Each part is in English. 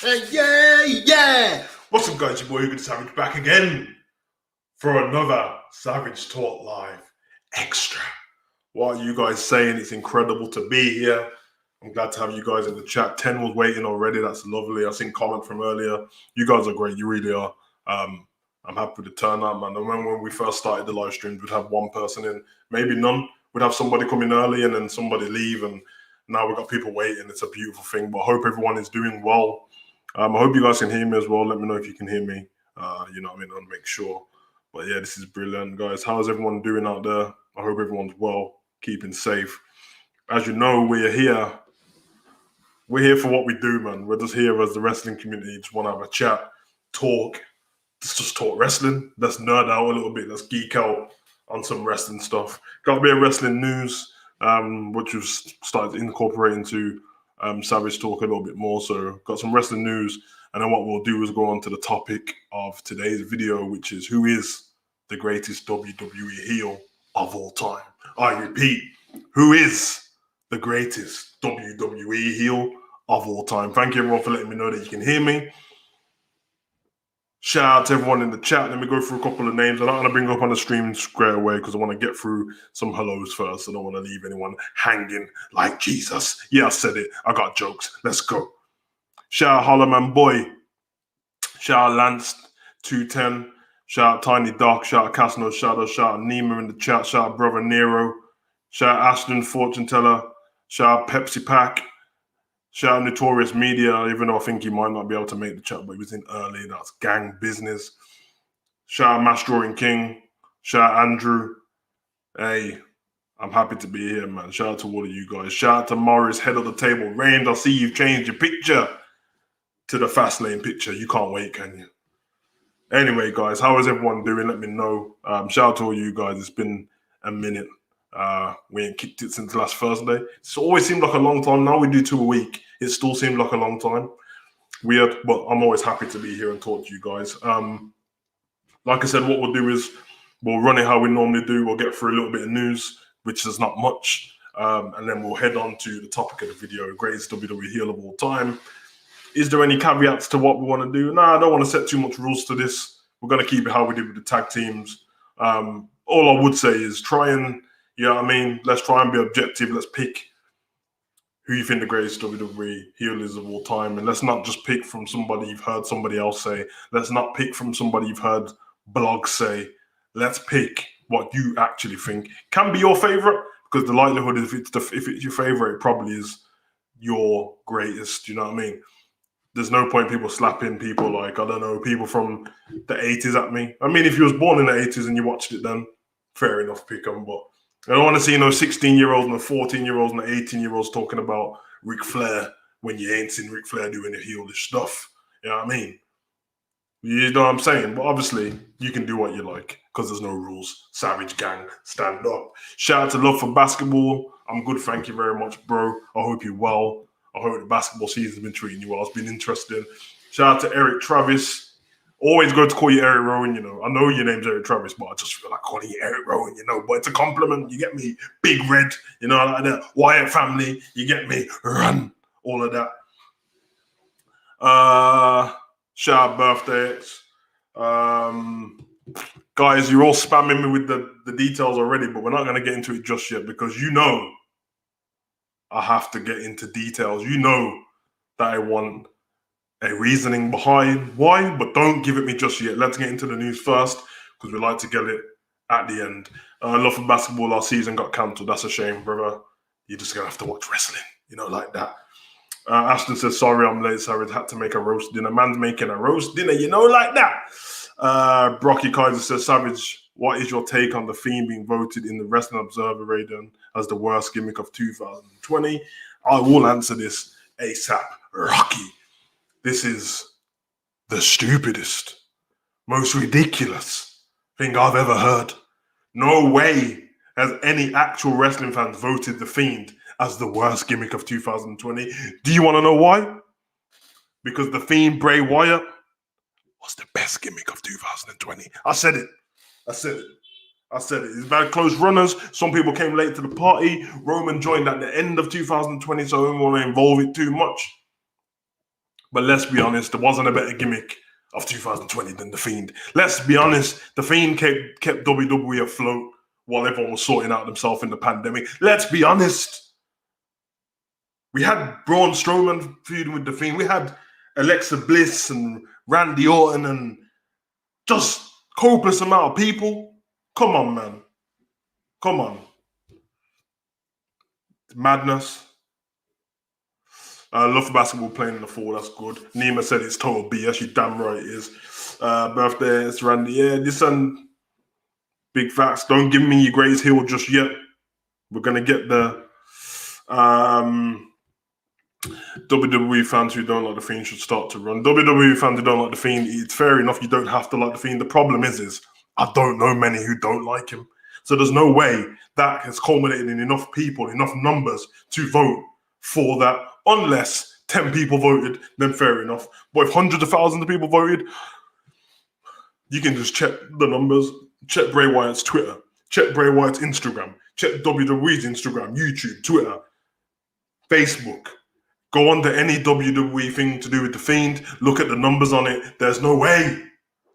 Yeah. What's up, guys? Your boy Hugo the Savage back again for another Savage Talk Live Extra. What are you guys saying? It's incredible to be here. I'm glad to have you guys in the chat. 10 was waiting already. That's lovely. I seen comment from earlier. You guys are great. You really are. I'm happy with the turnout, man. And when we first started the live streams, we'd have one person in, maybe none. We'd have somebody come in early and then somebody leave, and now we've got people waiting. It's a beautiful thing. But I hope everyone is doing well. I hope you guys can hear me as well. Let me know if you can hear me. You know what I mean? I'll make sure. But yeah, this is brilliant, guys. How's everyone doing out there? I hope everyone's well, keeping safe. As you know, we're here. We're here for what we do, man. We're just here as the wrestling community. Just want to have a chat, talk. Let's just talk wrestling. Let's nerd out a little bit. Let's geek out on some wrestling stuff. Got a bit of wrestling news, which we've started to incorporate into Savage Talk a little bit more. So got some wrestling news, and then what we'll do is go on to the topic of today's video, which is who is the greatest WWE heel of all time. I repeat, who is the greatest WWE heel of all time? Thank you everyone for letting me know that you can hear me. Shout out to everyone in the chat. Let me go through a couple of names. I'm not going to bring up on the stream straight away because I want to get through some hellos first. I don't want to leave anyone hanging like Jesus. Yeah, I said it. I got jokes. Let's go. Shout out Holloman Boy. Shout out Lance 210. Shout out Tiny Dark. Shout out Casno Shadow. Shout out Nima in the chat. Shout out Brother Nero. Shout out Ashton Fortune Teller. Shout out Pepsi Pack. Shout out Notorious Media, even though I think he might not be able to make the chat, but he was in early. That's gang business. Shout out Mass Drawing King. Shout out Andrew. Hey, I'm happy to be here, man. Shout out to all of you guys. Shout out to Morris, head of the table. Rains, I see you've changed your picture to the Fastlane picture. You can't wait, can you? Anyway, guys, how is everyone doing? Let me know. Shout out to all you guys. It's been a minute. We ain't kicked it since last Thursday. It's always seemed like a long time. Now we do 2 a week. It still seemed like a long time. Weird, but I'm always happy to be here and talk to you guys. Like I said, what we'll do is we'll run it how we normally do. We'll get through a little bit of news, which is not much, and then we'll head on to the topic of the video: greatest WWE heel of all time. Is there any caveats to what we want to do? No, I don't want to set too much rules to this. We're going to keep it how we did with the tag teams. All I would say is try and, you know what I mean? Let's try and be objective. Let's pick who you think the greatest WWE heel is of all time. And let's not just pick from somebody you've heard somebody else say. Let's not pick from somebody you've heard blogs say. Let's pick what you actually think can be your favorite, because the likelihood is if it's your favorite, it probably is your greatest. You know what I mean? There's no point people slapping people like, I don't know, people from the 80s at me. I mean, if you was born in the 80s and you watched it then, fair enough, pick them. But I don't want to see no 16-year-olds and 14-year-olds and 18-year-olds talking about Ric Flair when you ain't seen Ric Flair doing the heelish stuff. You know what I mean? You know what I'm saying? But obviously, you can do what you like because there's no rules. Savage Gang, stand up. Shout out to Love for Basketball. I'm good, thank you very much, bro. I hope you're well. I hope the basketball season's been treating you well. It's been interesting. Shout out to Eric Travis. Always good to call you Eric Rowan, you know. I know your name's Eric Travis, but I just feel like calling you Eric Rowan, you know. But it's a compliment. You get me? Big Red, you know, like that. Wyatt family, you get me? Run. All of that. Shout out birthdays. Guys, you're all spamming me with the details already, but we're not going to get into it just yet because you know I have to get into details. You know that I want a reasoning behind why, but don't give it me just yet. Let's get into the news first because we like to get it at the end. Love for Basketball, our season got cancelled. That's a shame, brother. You're just going to have to watch wrestling, you know, like that. Ashton says, sorry, I'm late. Sorry, I had to make a roast dinner. Man's making a roast dinner, you know, like that. Brocky Kaiser says, Savage, what is your take on The Fiend being voted in the Wrestling Observer Rating as the worst gimmick of 2020? I will answer this ASAP. Rocky, this is the stupidest, most ridiculous thing I've ever heard. No way has any actual wrestling fans voted The Fiend as the worst gimmick of 2020. Do you want to know why? Because The Fiend Bray Wyatt was the best gimmick of 2020. I said it. It's about close runners. Some people came late to the party. Roman joined at the end of 2020, so I don't want to involve it too much. But let's be honest, there wasn't a better gimmick of 2020 than The Fiend. Let's be honest, The Fiend kept WWE afloat while everyone was sorting out themselves in the pandemic. Let's be honest. We had Braun Strowman feuding with The Fiend. We had Alexa Bliss and Randy Orton and just copious amount of people. Come on, man. Come on. Madness. Love for basketball playing in the fall. That's good. Nima said it's total BS. You damn right it is. Birthday, it's Randy. Yeah, listen. Big facts. Don't give me your greatest heel just yet. We're going to get the WWE fans who don't like The Fiend should start to run. WWE fans who don't like The Fiend, it's fair enough. You don't have to like The Fiend. The problem is I don't know many who don't like him. So there's no way that has culminated in enough people, enough numbers to vote for that. Unless 10 people voted, then fair enough. But if hundreds of thousands of people voted, you can just check the numbers. Check Bray Wyatt's Twitter. Check Bray Wyatt's Instagram. Check WWE's Instagram, YouTube, Twitter, Facebook. Go under any WWE thing to do with The Fiend. Look at the numbers on it. There's no way.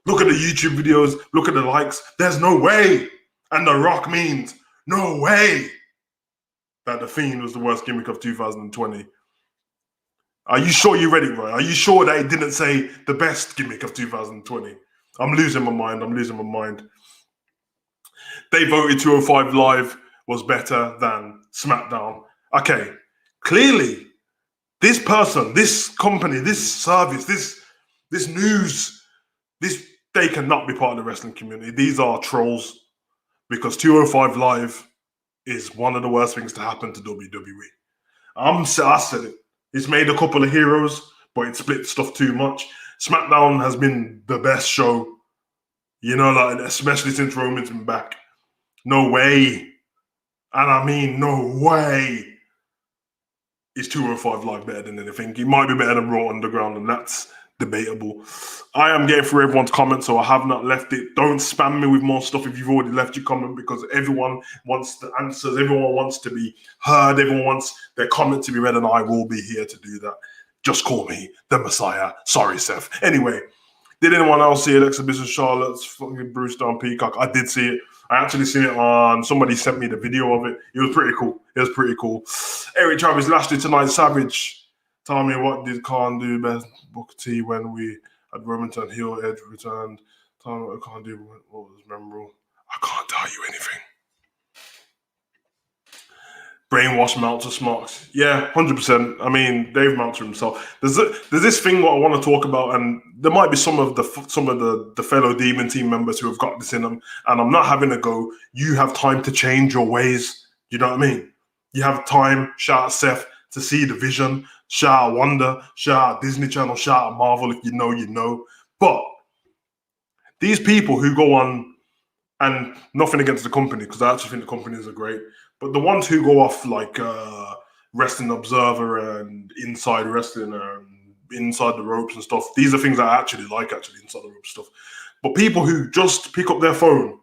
Look at the YouTube videos. Look at the likes. There's no way. And The Rock means no way that The Fiend was the worst gimmick of 2020. Are you sure you read it right? Are you sure that it didn't say the best gimmick of 2020? I'm losing my mind. They voted 205 Live was better than SmackDown. Okay, clearly, this person, this company, this service, this news, they cannot be part of the wrestling community. These are trolls because 205 Live is one of the worst things to happen to WWE. I said it. It's made a couple of heroes, but it split stuff too much. SmackDown has been the best show, like especially since Roman's been back. No way. And I mean, no way is 205 Live better than anything. It might be better than Raw Underground, and that's debatable. I am getting through everyone's comments, so I have not left it. Don't spam me with more stuff if you've already left your comment, because everyone wants the answers. Everyone wants to be heard. Everyone wants their comment to be read, and I will be here to do that. Just call me the Messiah. Sorry, Seth. Anyway, did anyone else see Alexa Bliss and Charlotte's fucking Bruce on Peacock? I did see it. I actually seen it on, somebody sent me the video of it. It was pretty cool. Eric Travis Lashley tonight, Savage. Tell me, what did Khan do best? Booker T when we had Roman turn heel, Edge returned. Tell me what I can't do. What was memorable? I can't tell you anything. Brainwash Meltzer Smarks. Yeah, 100%. I mean, Dave Meltzer himself. There's this thing what I want to talk about, and there might be some of the fellow Demon team members who have got this in them, and I'm not having a go. You have time to change your ways. You know what I mean? You have time, shout out Seth, to see the vision. Shout out Wonder, shout out Disney Channel, shout out Marvel. If you know, you know. But these people who go on, and nothing against the company, because I actually think the companies are great, but the ones who go off like Wrestling Observer and Inside Wrestling and Inside the Ropes and stuff, these are things I actually like, Inside the Ropes stuff. But people who just pick up their phone,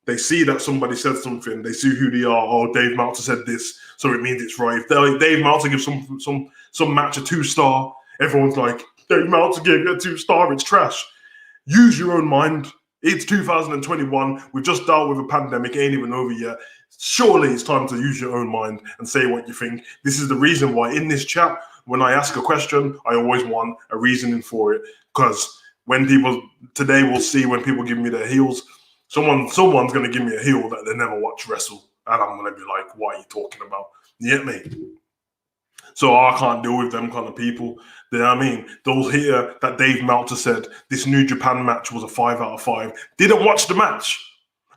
they see that somebody said something, they see who they are. Oh, Dave Meltzer said this, so it means it's right. If Dave Meltzer gives some match a 2-star, everyone's like, Dave Meltzer gave it a 2-star, it's trash. Use your own mind. It's 2021. We've just dealt with a pandemic. It ain't even over yet. Surely it's time to use your own mind and say what you think. This is the reason why in this chat, when I ask a question, I always want a reasoning for it. Because today we'll see when people give me their heels, someone's going to give me a heel that they never watch wrestle. And I'm going to be like, what are you talking about? You get me? So I can't deal with them kind of people. You know what I mean? They'll hear that Dave Meltzer said this New Japan match was a 5 out of 5. Didn't watch the match.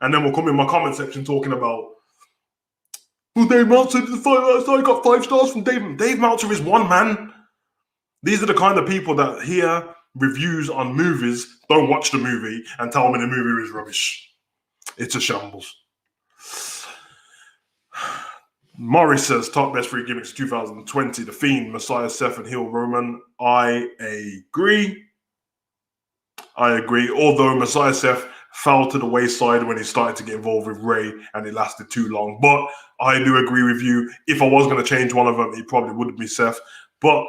And then we'll come in my comment section talking about, well, Dave Meltzer did the 5 out of 5. I got 5 stars from Dave. Dave Meltzer is one man. These are the kind of people that hear reviews on movies, don't watch the movie, and tell me the movie is rubbish. It's a shambles. Morris says, top best 3 gimmicks 2020, The Fiend, Messiah, Seth, and heel Roman. I agree. Although Messiah Seth fell to the wayside when he started to get involved with Ray and it lasted too long. But I do agree with you. If I was going to change one of them, it probably would be Seth. But,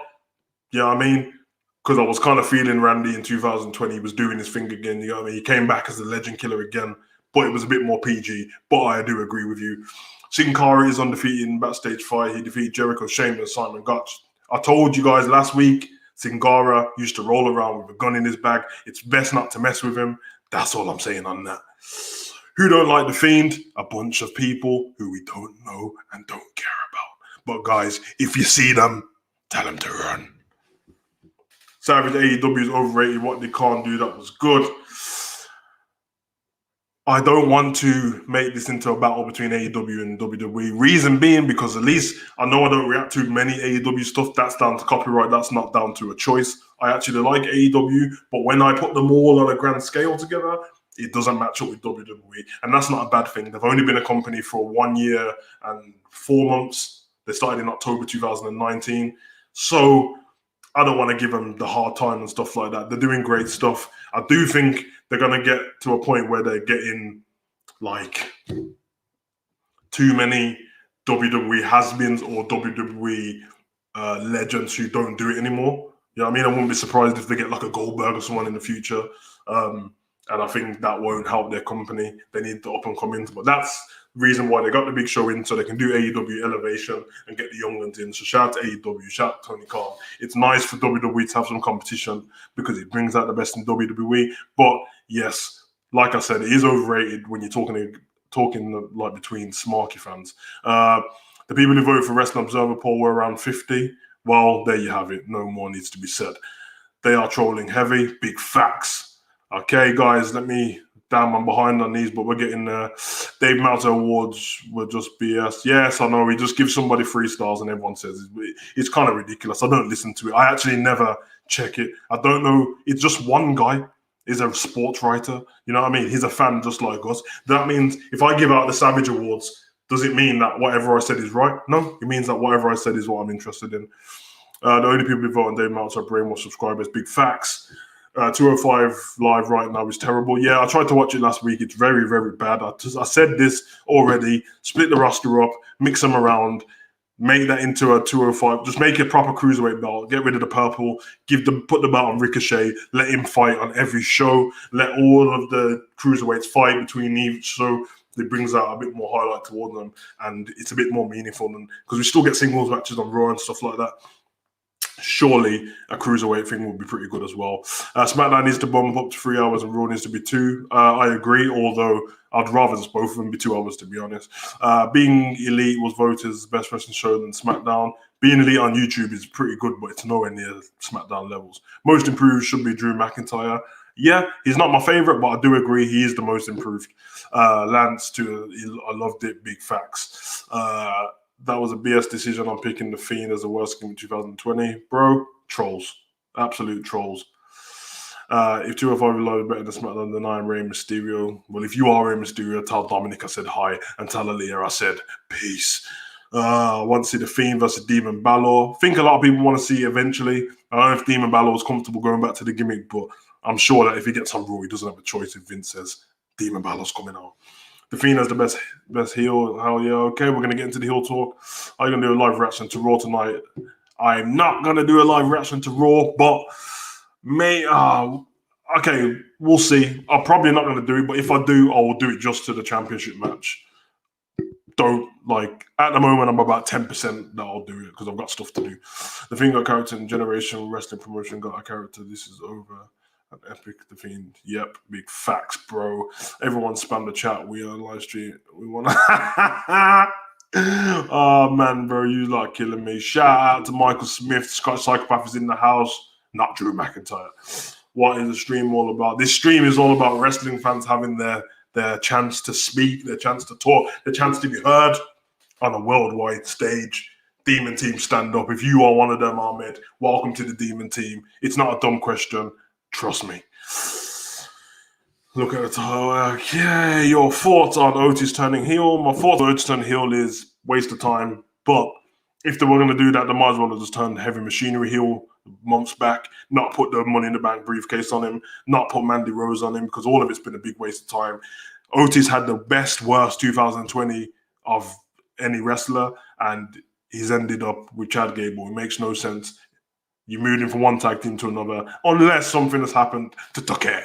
yeah, I mean, because I was kind of feeling Randy in 2020 was doing his thing again. You know what I mean? He came back as the legend killer again, but it was a bit more PG. But I do agree with you. Sin Cara is undefeated in backstage fight. He defeated Jericho, Sheamus, Simon Gotch. I told you guys last week, Sin Cara used to roll around with a gun in his bag. It's best not to mess with him. That's all I'm saying on that. Who don't like The Fiend? A bunch of people who we don't know and don't care about. But guys, if you see them, tell them to run. Savage AEW is overrated. What they can't do, that was good. I don't want to make this into a battle between AEW and WWE. Reason being, because at least I know I don't react to many AEW stuff. That's down to copyright. That's not down to a choice. I actually like AEW, but when I put them all on a grand scale together, it doesn't match up with WWE. And that's not a bad thing. They've only been a company for 1 year and 4 months. They started in October 2019. So I don't want to give them the hard time and stuff like that. They're doing great stuff. I do think they're going to get to a point where they're getting like too many WWE has-beens or WWE legends who don't do it anymore. You know what I mean? I wouldn't be surprised if they get like a Goldberg or someone in the future. And I think that won't help their company. They need the up-and-comings. But that's the reason why they got the big show in, so they can do AEW Elevation and get the young ones in. So shout out to AEW, shout out to Tony Khan. It's nice for WWE to have some competition because it brings out the best in WWE. But yes, like I said, it is overrated when you're talking like between smarky fans. The people who voted for Wrestling Observer poll were around 50. Well, there you have it. No more needs to be said. They are trolling heavy. Big facts. Okay, guys, damn, I'm behind on these, but we're getting there. Dave Meltzer Awards were just BS. Yes, I know. We just give somebody 3 stars and everyone says it's kind of ridiculous. I don't listen to it. I actually never check it. I don't know. It's just one guy is a sports writer. You know what I mean? He's a fan just like us. That means if I give out the Savage Awards, does it mean that whatever I said is right? No, it means that whatever I said is what I'm interested in. The only people who vote on Dave Meltzer are brainwashed subscribers. Big facts. 205 Live right now is terrible. Yeah, I tried to watch it last week. It's very, very bad. I said this already. Split the roster up, mix them around, make that into a 205. Just make a proper cruiserweight belt. Get rid of the purple. Put the belt on Ricochet. Let him fight on every show. Let all of the cruiserweights fight between each show. It brings out a bit more highlight toward them, and it's a bit more meaningful than because we still get singles matches on Raw and stuff like that. Surely a cruiserweight thing would be pretty good as well. SmackDown needs to bump up to 3 hours and Raw needs to be 2. I agree, although I'd rather just both of them be 2 hours, to be honest. Being Elite was voted as the best wrestling show than SmackDown. Being Elite on YouTube is pretty good, but it's nowhere near SmackDown levels. Most improved should be Drew McIntyre. Yeah, he's not my favorite, but I do agree he is the most improved. Lance, too, I loved it. Big facts. That was a BS decision on picking The Fiend as the worst game in 2020. Bro, trolls. Absolute trolls. If 205 Live is better than SmackDown, then I'm Rey Mysterio. Well, if you are Rey Mysterio, tell Dominic I said hi, and tell Aaliyah I said peace. I want to see The Fiend versus Demon Balor. I think a lot of people want to see eventually. I don't know if Demon Balor was comfortable going back to the gimmick, but I'm sure that if he gets on Raw, he doesn't have a choice if Vince says Demon Balor's coming out. The Fiend has the best heel. Hell yeah. Okay, we're going to get into the heel talk. I'm going to do a live reaction to Raw tonight. I'm not going to do a live reaction to Raw, but okay, we'll see. I'm probably not going to do it, but if I do, I will do it just to the championship match. At the moment, I'm about 10% that I'll do it because I've got stuff to do. The Fiend got character in Generation Wrestling Promotion, got a character. This is over. An epic, The Fiend. Yep, big facts, bro. Everyone spam the chat. We are live stream. We want to. Oh, man, bro. You like killing me. Shout out to Michael Smith. Scotch Psychopath is in the house. Not Drew McIntyre. What is the stream all about? This stream is all about wrestling fans having their chance to speak, their chance to talk, their chance to be heard on a worldwide stage. Demon Team, stand up. If you are one of them, Ahmed, welcome to the Demon Team. It's not a dumb question. Trust me. Look at the title. Okay, your thoughts on Otis turning heel. My thoughts on Otis turning heel is waste of time. But if they were going to do that, they might as well have just turned Heavy Machinery heel months back, not put the Money in the Bank briefcase on him, not put Mandy Rose on him, because all of it's been a big waste of time. Otis had the worst 2020 of any wrestler, and he's ended up with Chad Gable. It makes no sense. You moved him from one tag team to another, unless something has happened to Tucker.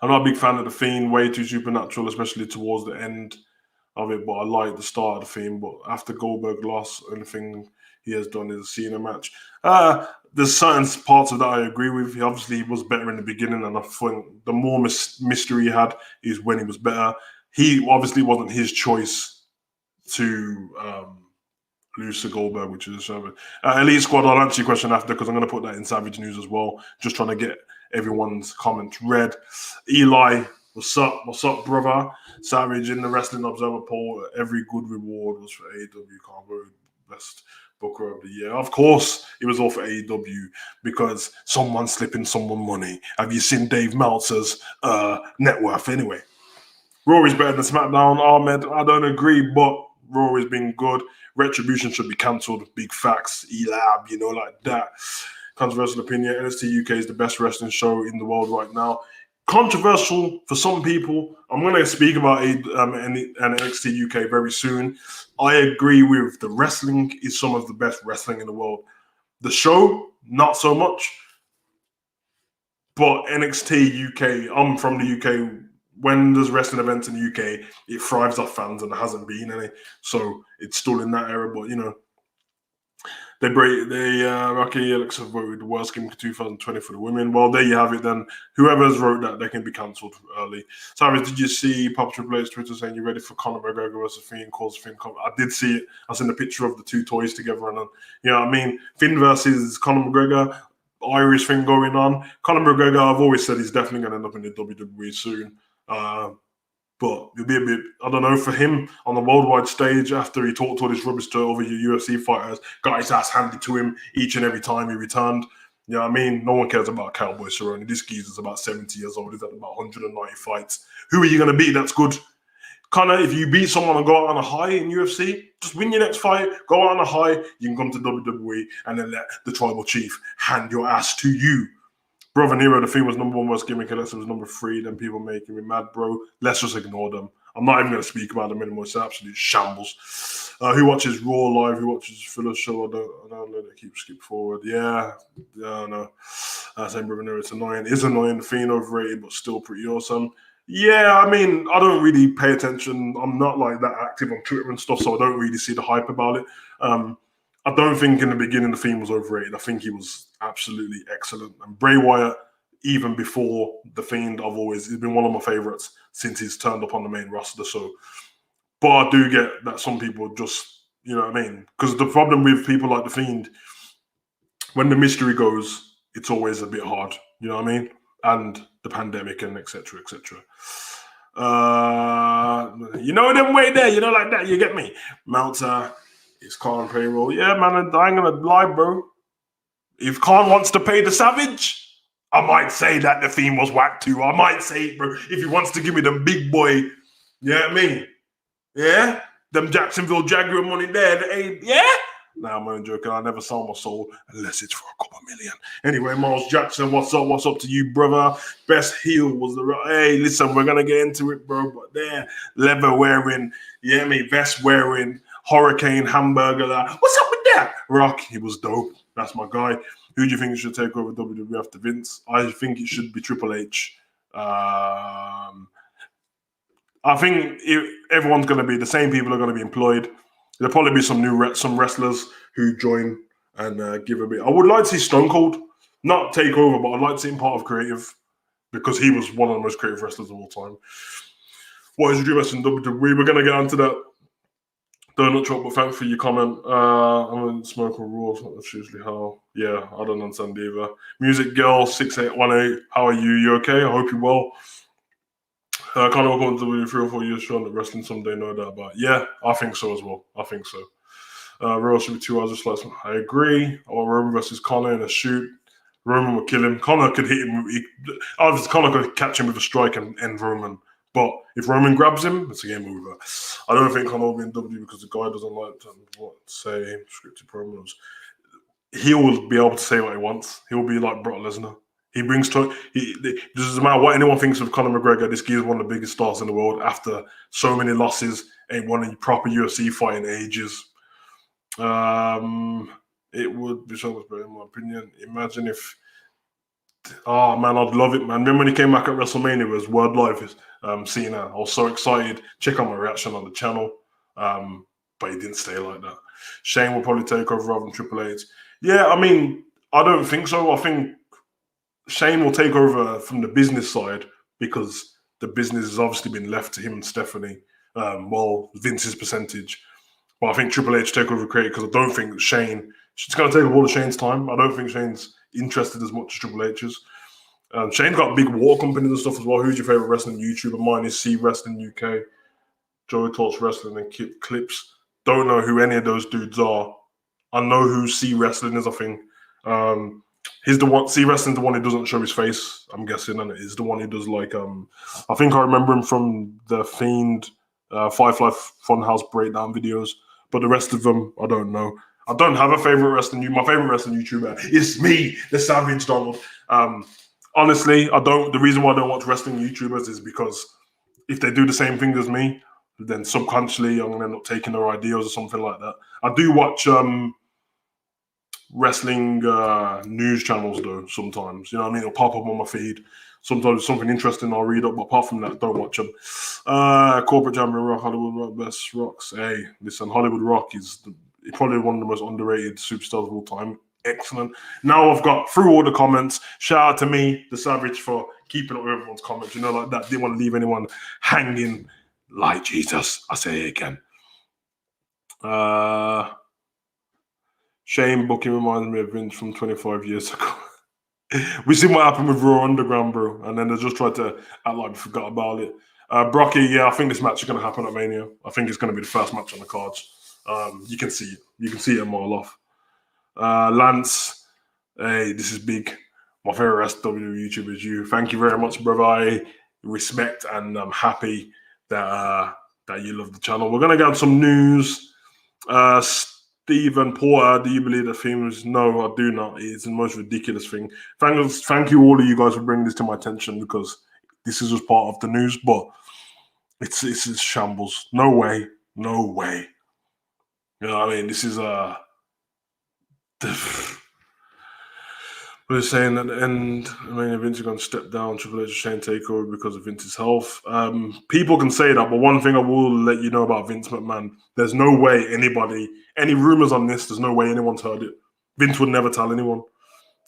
I'm not a big fan of the Fiend, way too supernatural, especially towards the end of it, but I like the start of the Fiend. But after Goldberg lost, only thing he has done is a Cena match. There's certain parts of that I agree with. He obviously was better in the beginning, and I think the more mystery he had is when he was better. He obviously wasn't his choice to lose to Goldberg, which is a shame. Elite Squad, I'll answer your question after because I'm going to put that in Savage News as well. Just trying to get everyone's comments read. Eli, what's up? What's up, brother? Savage in the Wrestling Observer poll. Every good reward was for AEW. Can't go best Booker of the year. Of course, it was all for AEW because someone's slipping someone money. Have you seen Dave Meltzer's net worth anyway? Raw is better than SmackDown. Ahmed, I don't agree, but Raw has been good. Retribution should be cancelled. Big facts. Elab, like that. Controversial opinion. NXT UK is the best wrestling show in the world right now. Controversial for some people. I'm going to speak about NXT UK very soon. I agree with the wrestling is some of the best wrestling in the world. The show, not so much. But NXT UK, I'm from the UK. When there's wrestling events in the UK, it thrives off fans, and there hasn't been any. So it's still in that era. But, Rocky Alexa voted worst gimmick of 2020 for the women. Well, there you have it then. Whoever's wrote that, they can be cancelled early. Sorry, did you see Pop Triple H Twitter saying you're ready for Conor McGregor versus Fiend? Calls Finn. I did see it. I seen the picture of the two toys together, and Finn versus Conor McGregor, Irish thing going on. Conor McGregor, I've always said he's definitely going to end up in the WWE soon. But it'll be a bit, I don't know, for him on the worldwide stage after he talked all this rubbish to over your UFC fighters, got his ass handed to him each and every time he returned. You know what I mean? No one cares about Cowboy Cerrone. This geezer's about 70 years old. He's had about 190 fights. Who are you going to beat? That's good. Connor, if you beat someone and go out on a high in UFC, just win your next fight, go out on a high, you can come to WWE and then let the tribal chief hand your ass to you. Brother Nero, the Fiend was number one worst gimmick, Alexa was number 3, then people making me mad, bro. Let's just ignore them. I'm not even going to speak about them anymore. It's an absolute shambles. Who watches Raw live? Who watches Filler Show? I don't let it skip forward. Yeah, no. Same Brother Nero, it's annoying. It's annoying. The Fiend overrated, but still pretty awesome. Yeah, I don't really pay attention. I'm not like that active on Twitter and stuff, so I don't really see the hype about it. I don't think in the beginning the Fiend was overrated. I think he was absolutely excellent. And Bray Wyatt, even before the Fiend, he's been one of my favorites since he's turned up on the main roster. So, but I do get that some people just, you know what I mean? Because the problem with people like the Fiend, when the mystery goes, it's always a bit hard. You know what I mean? And the pandemic and etc. etc. Them way there. Like that. You get me? Meltzer. It's Khan payroll. Yeah, man, I ain't gonna lie, bro. If Khan wants to pay the Savage, I might say that the Fiend was whack too. I might say it, bro. If he wants to give me them big boy, you know what I mean? Yeah? Them Jacksonville Jaguar money there. Yeah? Nah, I'm only joking. I never sell my soul unless it's for a couple million. Anyway, Miles Jackson, what's up? What's up to you, brother? Best heel was hey, listen, we're gonna get into it, bro. But there, leather wearing, vest wearing, Hurricane hamburger. What's up with that? Rock, he was dope. That's my guy. Who do you think should take over WWE after Vince? I think it should be Triple H. I think everyone's going to be the same. People are going to be employed. There'll probably be some wrestlers who join and give a bit. I would like to see Stone Cold not take over, but I'd like to see him part of creative because he was one of the most creative wrestlers of all time. What is your dream wrestling WWE? We're going to get onto that. Donut Truck, but thanks for your comment. I'm in smoke or raw. That's usually how. Yeah, I don't understand either. Music Girl 6818. How are you? You okay? I hope you're well. Kind of going to 3 or 4 years short that wrestling someday, no doubt about. Yeah, I think so as well. I think so. Raw should be 2 hours. Just like I agree. Or Roman versus Conor in a shoot. Roman would kill him. Conor could hit him. Conor could catch him with a strike and end Roman. But if Roman grabs him, it's a game over. I don't think Conor will be in WWE because the guy doesn't like to say scripted promos. He will be able to say what he wants. He'll be like Brock Lesnar. He brings to. It doesn't matter what anyone thinks of Conor McGregor. This guy is one of the biggest stars in the world. After so many losses, ain't won a proper UFC fight in ages. It would be so much better, in my opinion. Imagine if, oh man, I'd love it, man. Remember when he came back at WrestleMania, it was Word Life, Cena. I was so excited. Check out my reaction on the channel. But he didn't stay like that. Shane will probably take over rather than Triple H. Yeah, I mean, I don't think so. I think Shane will take over from the business side because the business has obviously been left to him and Stephanie. Well, Vince's percentage. But I think Triple H take over creative because I don't think Shane. She's going to take up all of Shane's time. I don't think Shane's interested as much as Triple H is. Shane's got big water companies and stuff as well. Who's your favorite wrestling YouTuber? Mine is C Wrestling UK. Joey Talks Wrestling and Clips. Don't know who any of those dudes are. I know who C Wrestling is, I think. He's the one. C Wrestling's the one who doesn't show his face, I'm guessing, and it is the one who does like I think I remember him from the Fiend Firefly Funhouse breakdown videos, but the rest of them I don't know. I don't have a favorite wrestling. My favorite wrestling YouTuber is me, the Savage Donald. Honestly, I don't. The reason why I don't watch wrestling YouTubers is because if they do the same thing as me, then subconsciously I'm gonna end up taking their ideas or something like that. I do watch wrestling news channels though sometimes. You know what I mean? It'll pop up on my feed. Sometimes something interesting I'll read up, but apart from that, don't watch them. Corporate Champion Rock, Hollywood Rock, Best Rocks. Hey, listen, Hollywood Rock is probably one of the most underrated superstars of all time. Excellent. Now I've got through all the comments. Shout out to me, the Savage, for keeping up with everyone's comments. You know, like that. Didn't want to leave anyone hanging like Jesus. I say it again. Shane booking reminds me of Vince from 25 years ago. We seen what happened with Raw Underground, bro, and then they just tried to act like we forgot about it. Brocky, yeah, I think this match is going to happen at Mania. I think it's going to be the first match on the cards. You can see it. You can see it a mile off. Lance, hey, this is big. My favorite rest WWE YouTuber is you. Thank you very much, brother. I respect and I'm happy that you love the channel. We're going to get some news. Stephen Porter, do you believe the theme is? No, I do not. It's the most ridiculous thing. Thank you all of you guys for bringing this to my attention because this is just part of the news, but it's shambles. No way. No way. You know what I mean? This is we're saying at the end, I mean, Vince is going to step down, Triple H Shane takeover because of Vince's health. People can say that, but one thing I will let you know about Vince McMahon, there's no way any rumors on this, there's no way anyone's heard it. Vince would never tell anyone.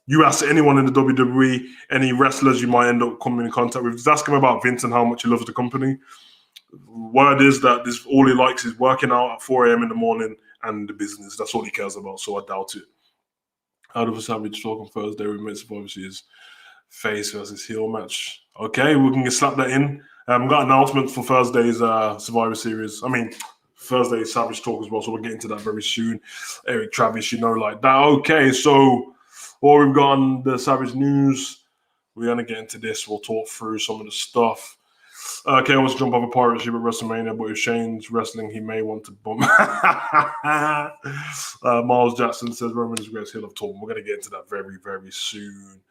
You ask anyone in the WWE, any wrestlers you might end up coming in contact with, just ask him about Vince and how much he loves the company. Word is that all he likes is working out at 4 a.m. in the morning and the business. That's all he cares about, so I doubt it. Out of a Savage talk on Thursday, we made obviously his face versus heel match. Okay, we can slap that in. We've got announcements for Thursday's Survivor Series. I mean, Thursday's Savage talk as well, so we'll get into that very soon. Eric Travis, you know, like that. Okay, so what we've got on the Savage news, we're going to get into this. We'll talk through some of the stuff. Okay, I want to jump off a pirate ship at WrestleMania, but if Shane's wrestling, he may want to bump. Miles Jackson says Roman is the greatest heel of all. We're going to get into that very, very soon.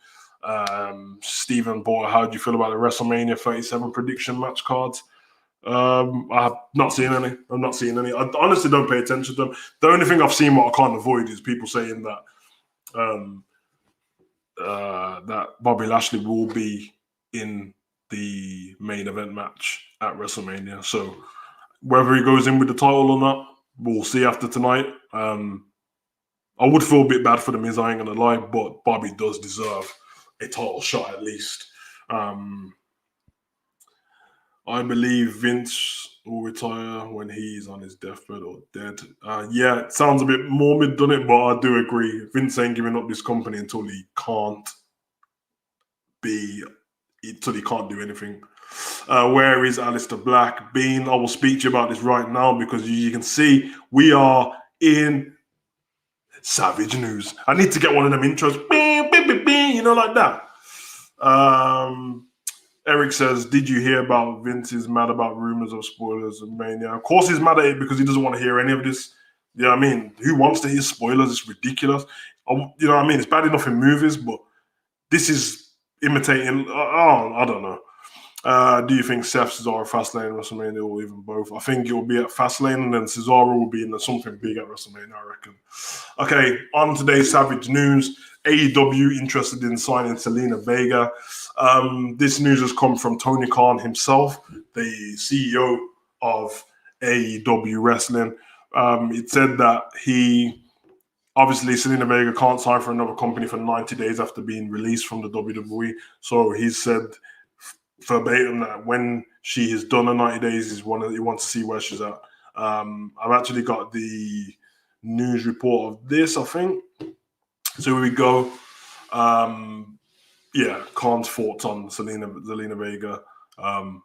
Stephen Boy, how do you feel about the WrestleMania 37 prediction match cards? I have not seen any. I'm not seeing any. I honestly don't pay attention to them. The only thing I've seen what I can't avoid is people saying that that Bobby Lashley will be in the main event match at WrestleMania. So whether he goes in with the title or not, we'll see after tonight. I would feel a bit bad for the Miz, I ain't gonna lie, but Bobby does deserve a title shot at least. I believe Vince will retire when he's on his deathbed or dead. Yeah, it sounds a bit morbid, doesn't it? But I do agree. Vince ain't giving up this company until he can't do anything. Where is Aleister Black? Bean, I will speak to you about this right now because you can see we are in Savage News. I need to get one of them intros, you know, like that. Eric says, did you hear about Vince is mad about rumors of spoilers of Mania? Of course he's mad at it because he doesn't want to hear any of this. You know what I mean? Who wants to hear spoilers? It's ridiculous. You know what I mean? It's bad enough in movies, but this is imitating, I don't know. Do you think Seth, Cesaro, Fastlane, WrestleMania, or even both? I think it will be at Fastlane, and then Cesaro will be in something big at WrestleMania, I reckon. Okay, on today's Savage News, AEW interested in signing Selena Vega. This news has come from Tony Khan himself, the CEO of AEW Wrestling. It said that obviously Selena Vega can't sign for another company for 90 days after being released from the WWE. So he said verbatim that when she has done the 90 days, he wants to see where she's at. I've actually got the news report of this, I think. So here we go. Khan's thoughts on Selena Vega. On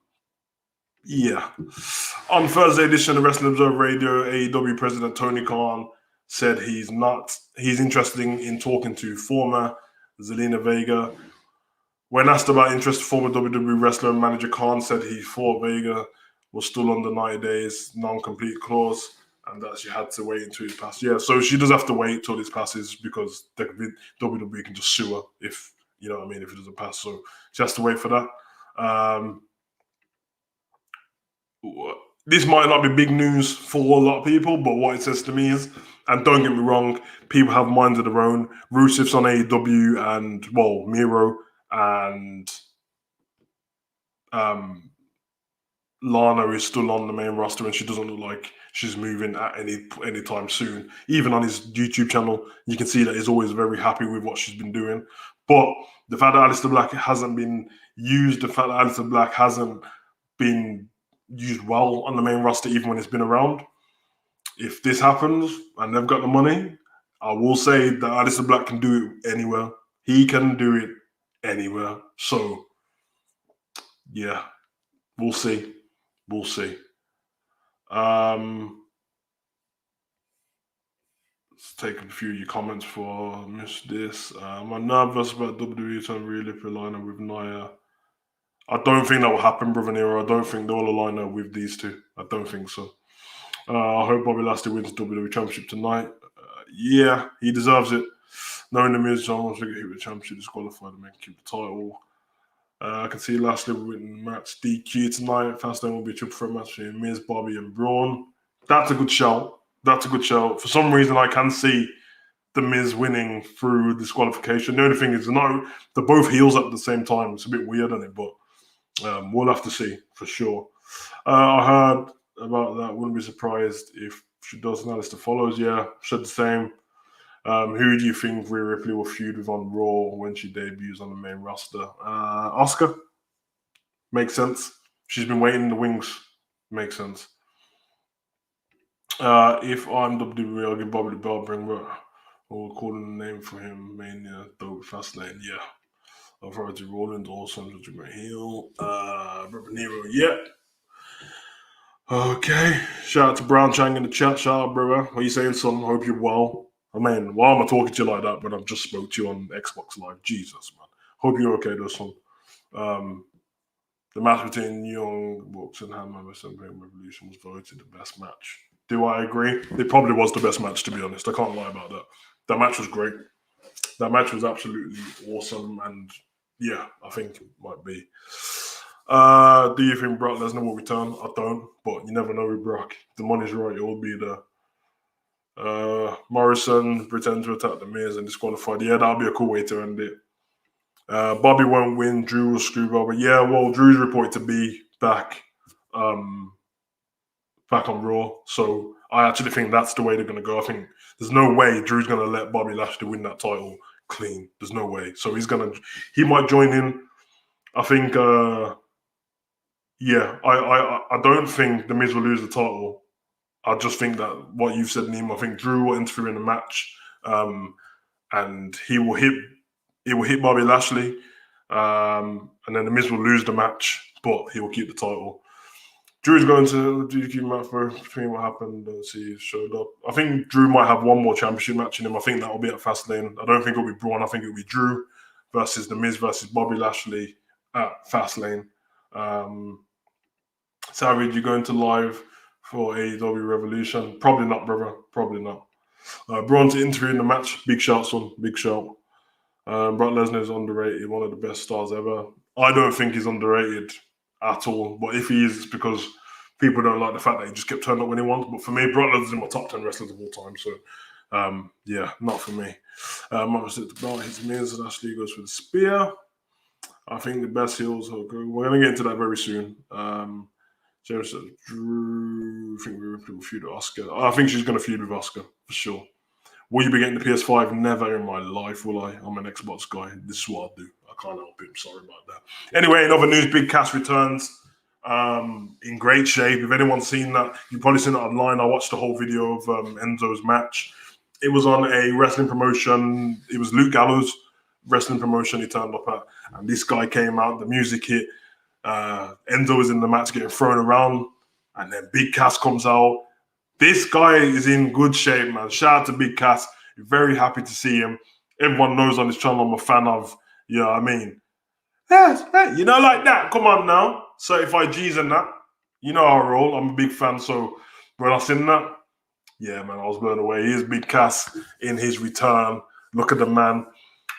Thursday edition of Wrestling Observer Radio, AEW President Tony Khan said he's interested in talking to former Zelina Vega. When asked about interest, former WWE wrestler and manager Khan said he thought Vega was still under 90 days non-compete clause and that she had to wait until it passed. Yeah, so she does have to wait till it passes because WWE can just sue her if, you know what I mean, if it doesn't pass. So she has to wait for that. This might not be big news for a lot of people, but what it says to me is, and don't get me wrong, people have minds of their own. Rusev's on AEW and, Miro and Lana is still on the main roster and she doesn't look like she's moving at any time soon. Even on his YouTube channel, you can see that he's always very happy with what she's been doing. But the fact that Aleister Black hasn't been used, the fact that Aleister Black hasn't been used well on the main roster even when it's been around, if this happens and they've got the money, I will say that Aleister Black can do it anywhere. He can do it anywhere. So, yeah, we'll see. We'll see. Let's take a few of your comments for I missed this. I'm nervous about WWE trying to really align her with Nia. I don't think that will happen, Brother Nero. I don't think they'll align her with these two. I don't think so. I hope Bobby Lashley wins the WWE Championship tonight. Yeah, he deserves it. Knowing the Miz, I want to get hit with the championship, disqualified and keep the title. I can see Lashley winning match DQ tonight. Fastlane will be a triple threat match between Miz, Bobby, and Braun. That's a good shout. For some reason, I can see the Miz winning through disqualification. The only thing is, they're both heels at the same time. It's a bit weird, isn't it? But we'll have to see for sure. I heard about that. Wouldn't be surprised if she does. And Alistair follows. Yeah, said the same. Who do you think Rhea Ripley will feud with on Raw when she debuts on the main roster? Asuka. Makes sense. She's been waiting in the wings. Makes sense. If I'm WWE, I'll give Bobby the belt, bring her. Or calling the name for him, Mania, Dope, Fastlane. Yeah. Authority Rollins, awesome, such a great heel. Brother Nero, yeah. Okay. Shout out to Brown Chang in the chat. Shout out, brother. What are you saying, son? Hope you're well. I mean, why am I talking to you like that when I've just spoke to you on Xbox Live? Jesus, man. Hope you're okay, though, son. The match between Young Bucks and Hammer Revolution was voted the best match. Do I agree? It probably was the best match, to be honest. I can't lie about that. That match was great. That match was absolutely awesome, and yeah, I think it might be. Do you think Brock Lesnar will return? I don't, but you never know with Brock. If the money's right, it will be there. Morrison pretend to attack the Miz and disqualified. Yeah, that'll be a cool way to end it. Bobby won't win. Drew will screw Bobby. Yeah, well, Drew's reported to be back on Raw. So I actually think that's the way they're going to go. I think there's no way Drew's going to let Bobby Lashley win that title clean. There's no way. So he might join in. I think, I don't think the Miz will lose the title. I just think that what you've said, Neem, I think Drew will interfere in the match, and he will hit Bobby Lashley, and then the Miz will lose the match, but he will keep the title. Drew's going to DQ match between what happened and see if showed up. I think Drew might have one more championship match in him. I think that will be at Fastlane. I don't think it'll be Braun. I think it'll be Drew versus the Miz versus Bobby Lashley at Fastlane. Savage, you going to live for AEW Revolution? Probably not, brother. Probably not. Braun to interview in the match. Big shout, son. Big shout. Brock Lesnar is underrated. One of the best stars ever. I don't think he's underrated at all. But if he is, it's because people don't like the fact that he just kept turning up when he wants. But for me, Brock Lesnar's in my top 10 wrestlers of all time. So, yeah, not for me. Obviously, the belt hits Miz and Ashley goes for the spear. I think the best heels will go. We're going to get into that very soon. James says, Drew, I think we'll feud with Oscar. I think she's going to feud with Oscar, for sure. Will you be getting the PS5? Never in my life will I. I'm an Xbox guy. This is what I do. I can't help it. I'm sorry about that. Anyway, in other news, Big Cass returns in great shape. If anyone's seen that, you've probably seen it online. I watched the whole video of Enzo's match. It was on a wrestling promotion. It was Luke Gallows' wrestling promotion he turned up at. And this guy came out, the music hit. Enzo was in the match getting thrown around. And then Big Cass comes out. This guy is in good shape, man. Shout out to Big Cass. Very happy to see him. Everyone knows on this channel I'm a fan of. You know what I mean? Yes, hey, you know, like that. Come on now. Certified G's and that. You know our role. I'm a big fan. So when I seen that, yeah, man, I was blown away. Here's Big Cass in his return. Look at the man.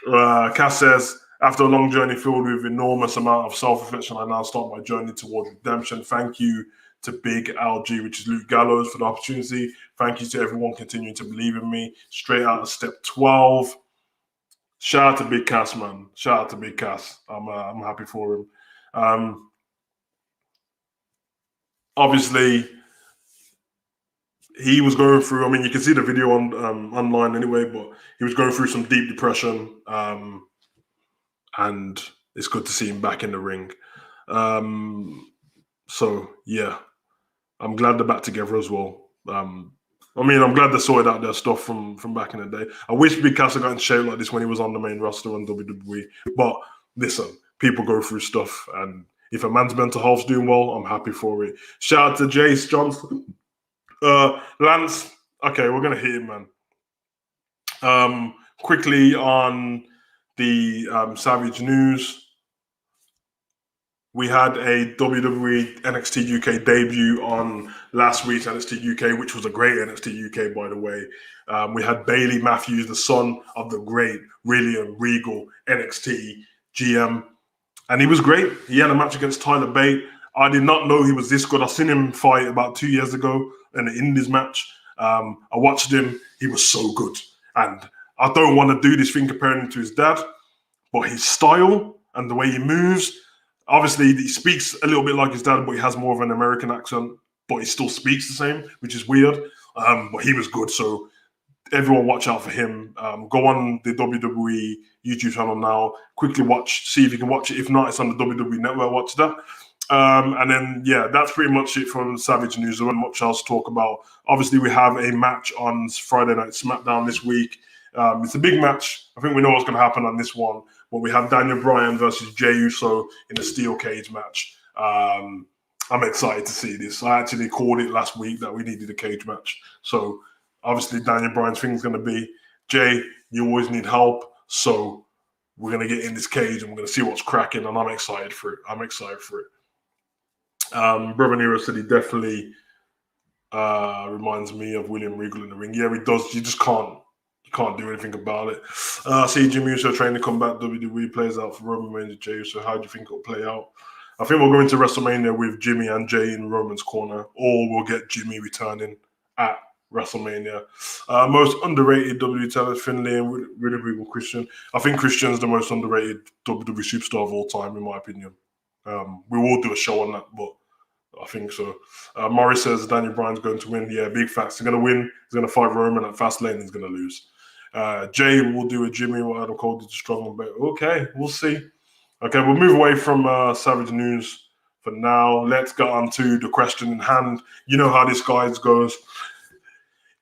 Cass says, after a long journey filled with enormous amount of self-reflection, I now start my journey towards redemption. Thank you to Big LG, which is Luke Gallows, for the opportunity. Thank you to everyone continuing to believe in me. Straight out of step 12. Shout out to Big Cass, man. Shout out to Big Cass. I'm happy for him. Obviously, he was going through, I mean, you can see the video on online anyway, but he was going through some deep depression. And it's good to see him back in the ring. So, yeah. I'm glad they're back together as well. I mean, I'm glad they sorted out their stuff from back in the day. I wish Big Cass had got in shape like this when he was on the main roster on WWE. But listen, people go through stuff, and if a man's mental health's doing well, I'm happy for it. Shout out to Jace Johnson. Lance, okay, we're going to hit him, man. Quickly on the Savage news. We had a WWE NXT UK debut on last week's NXT UK, which was a great NXT UK, by the way. We had Bayley Matthews, the son of the great William Regal NXT GM. And he was great. He had a match against Tyler Bate. I did not know he was this good. I seen him fight about 2 years ago in the Indies match. I watched him. He was so good. And I don't want to do this thing comparing him to his dad, but his style and the way he moves, obviously, he speaks a little bit like his dad, but he has more of an American accent, but he still speaks the same, which is weird. But he was good, so everyone watch out for him. Go on the WWE YouTube channel now. Quickly watch, see if you can watch it. If not, it's on the WWE Network. Watch that. And then, yeah, that's pretty much it from Savage News. There wasn't much else to talk about. Obviously, we have a match on Friday Night SmackDown this week. It's a big match. I think we know what's going to happen on this one. But we have Daniel Bryan versus Jey Uso in a steel cage match. I'm excited to see this. I actually called it last week that we needed a cage match. So obviously Daniel Bryan's thing is going to be, Jey, you always need help. So we're going to get in this cage and we're going to see what's cracking. And I'm excited for it. Brother Nero said he definitely reminds me of William Regal in the ring. Yeah, he does. You just can't do anything about it. I see Jimmy Uso trying to come back. WWE plays out for Roman Reigns and Jey Uso. How do you think it'll play out? I think we'll go into WrestleMania with Jimmy and Jey in Roman's corner, or we'll get Jimmy returning at WrestleMania. Most underrated WWE talent, Finlay and William Regal Christian. I think Christian's the most underrated WWE superstar of all time, in my opinion. We will do a show on that, but I think so. Morris says Daniel Bryan's going to win. Yeah, big facts. He's going to win. He's going to fight Roman at Fastlane. He's going to lose. Jey will do a Jimmy what Adam Cole did to Strong. But okay, we'll see. Okay, we'll move away from Savage News for now. Let's get on to the question in hand. You know how this guys goes.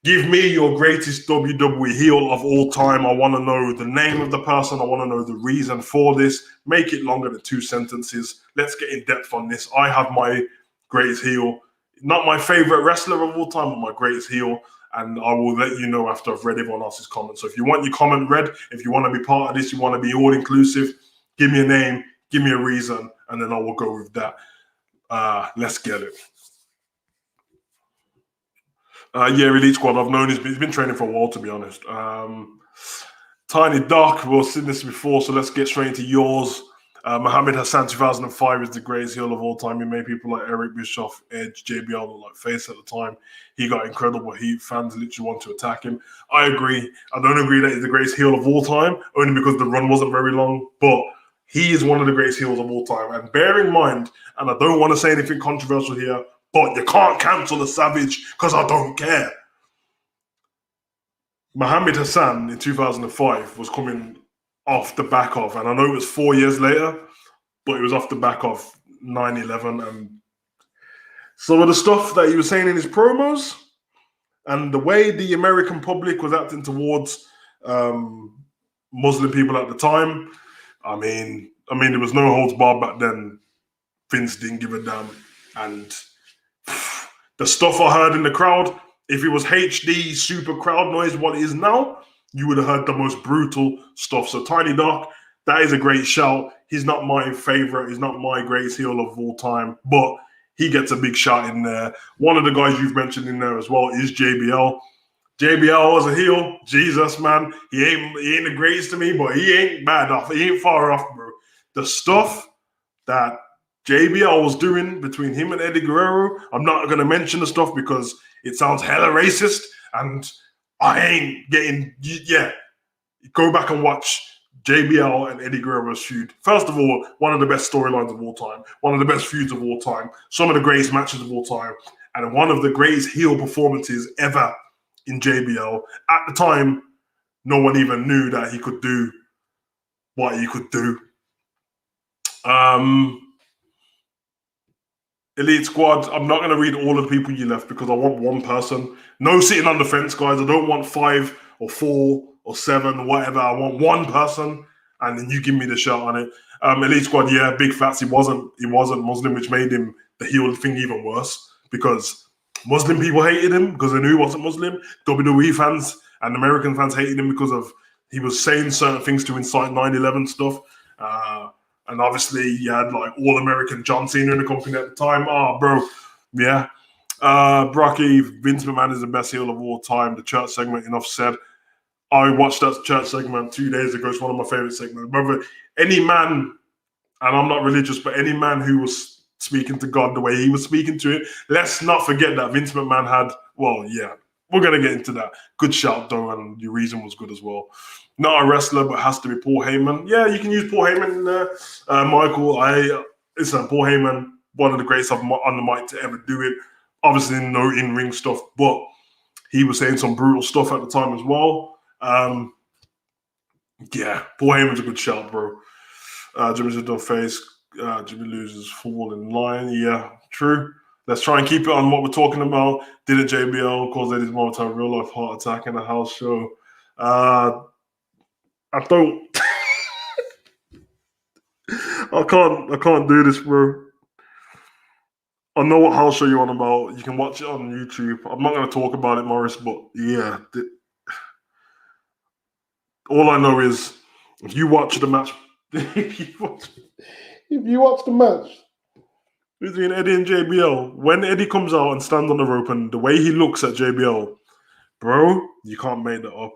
Give me your greatest WWE heel of all time. I want to know the name of the person. I want to know the reason for this. Make it longer than 2 sentences. Let's get in depth on this. I have my greatest heel. Not my favorite wrestler of all time, but my greatest heel. And I will let you know after I've read everyone else's comments. So if you want your comment read, if you want to be part of this, you want to be all-inclusive, give me a name, give me a reason, and then I will go with that. Let's get it. Yeah, Elite Squad, I've known he's been training for a while, to be honest. Tiny Dark, we've seen this before, so let's get straight into yours. Muhammad Hassan 2005 is the greatest heel of all time. He made people like Eric Bischoff, Edge, JBL look like face at the time. He got incredible heat. Fans literally want to attack him. I agree. I don't agree that he's the greatest heel of all time, only because the run wasn't very long. But he is one of the greatest heels of all time. And bear in mind, and I don't want to say anything controversial here, but you can't cancel the Savage because I don't care. Muhammad Hassan in 2005 was coming off the back of, and I know it was 4 years later, but it was off the back of 9/11 and some of the stuff that he was saying in his promos and the way the American public was acting towards Muslim people at the time. I mean, there was no holds barred back then. Vince didn't give a damn, and the stuff I heard in the crowd, if it was HD super crowd noise, what it is now, you would have heard the most brutal stuff. So Tiny Dark, that is a great shout. He's not my favorite. He's not my greatest heel of all time, but he gets a big shout in there. One of the guys you've mentioned in there as well is JBL. JBL was a heel. Jesus, man. He ain't the greatest to me, but he ain't bad off. He ain't far off, bro. The stuff that JBL was doing between him and Eddie Guerrero, I'm not going to mention the stuff because it sounds hella racist, and I ain't getting, go back and watch JBL and Eddie Guerrero's feud. First of all, one of the best storylines of all time, one of the best feuds of all time, some of the greatest matches of all time, and one of the greatest heel performances ever in JBL. At the time, no one even knew that he could do what he could do. Elite Squad, I'm not going to read all of the people you left because I want one person. No sitting on the fence, guys. I don't want 5 or 4 or 7 or whatever. I want one person, and then you give me the shout on it. Elite Squad, yeah, big facts. He wasn't Muslim, which made him the heel thing even worse because Muslim people hated him because they knew he wasn't Muslim. WWE fans and American fans hated him because of he was saying certain things to incite 9/11 stuff. And obviously, you had like all-American John Cena in the company at the time. Oh, bro. Yeah. Brocky, Vince McMahon is the best heel of all time. The church segment, enough said. I watched that church segment 2 days ago. It's one of my favorite segments. Brother, any man, and I'm not religious, but any man who was speaking to God the way he was speaking to it, let's not forget that Vince McMahon had, well, yeah, we're going to get into that. Good shout, though, and your reason was good as well. Not a wrestler, but has to be Paul Heyman. Yeah, you can use Paul Heyman in there. Michael, listen, Paul Heyman, one of the greatest on the mic to ever do it. Obviously, no in-ring stuff, but he was saying some brutal stuff at the time as well. Yeah, Paul Heyman's a good shout, bro. Jimmy said, don't face. Jimmy loses fall in line. Yeah, true. Let's try and keep it on what we're talking about. Did a JBL cause Eddie's mom to have a real-life heart attack in a house show? I don't. I can't do this, bro. I know what house show you're on about. You can watch it on YouTube. I'm not going to talk about it, Morris, but yeah. All I know is if you watch the match, if you watch the match between Eddie and JBL, when Eddie comes out and stands on the rope and the way he looks at JBL, bro, you can't make that up.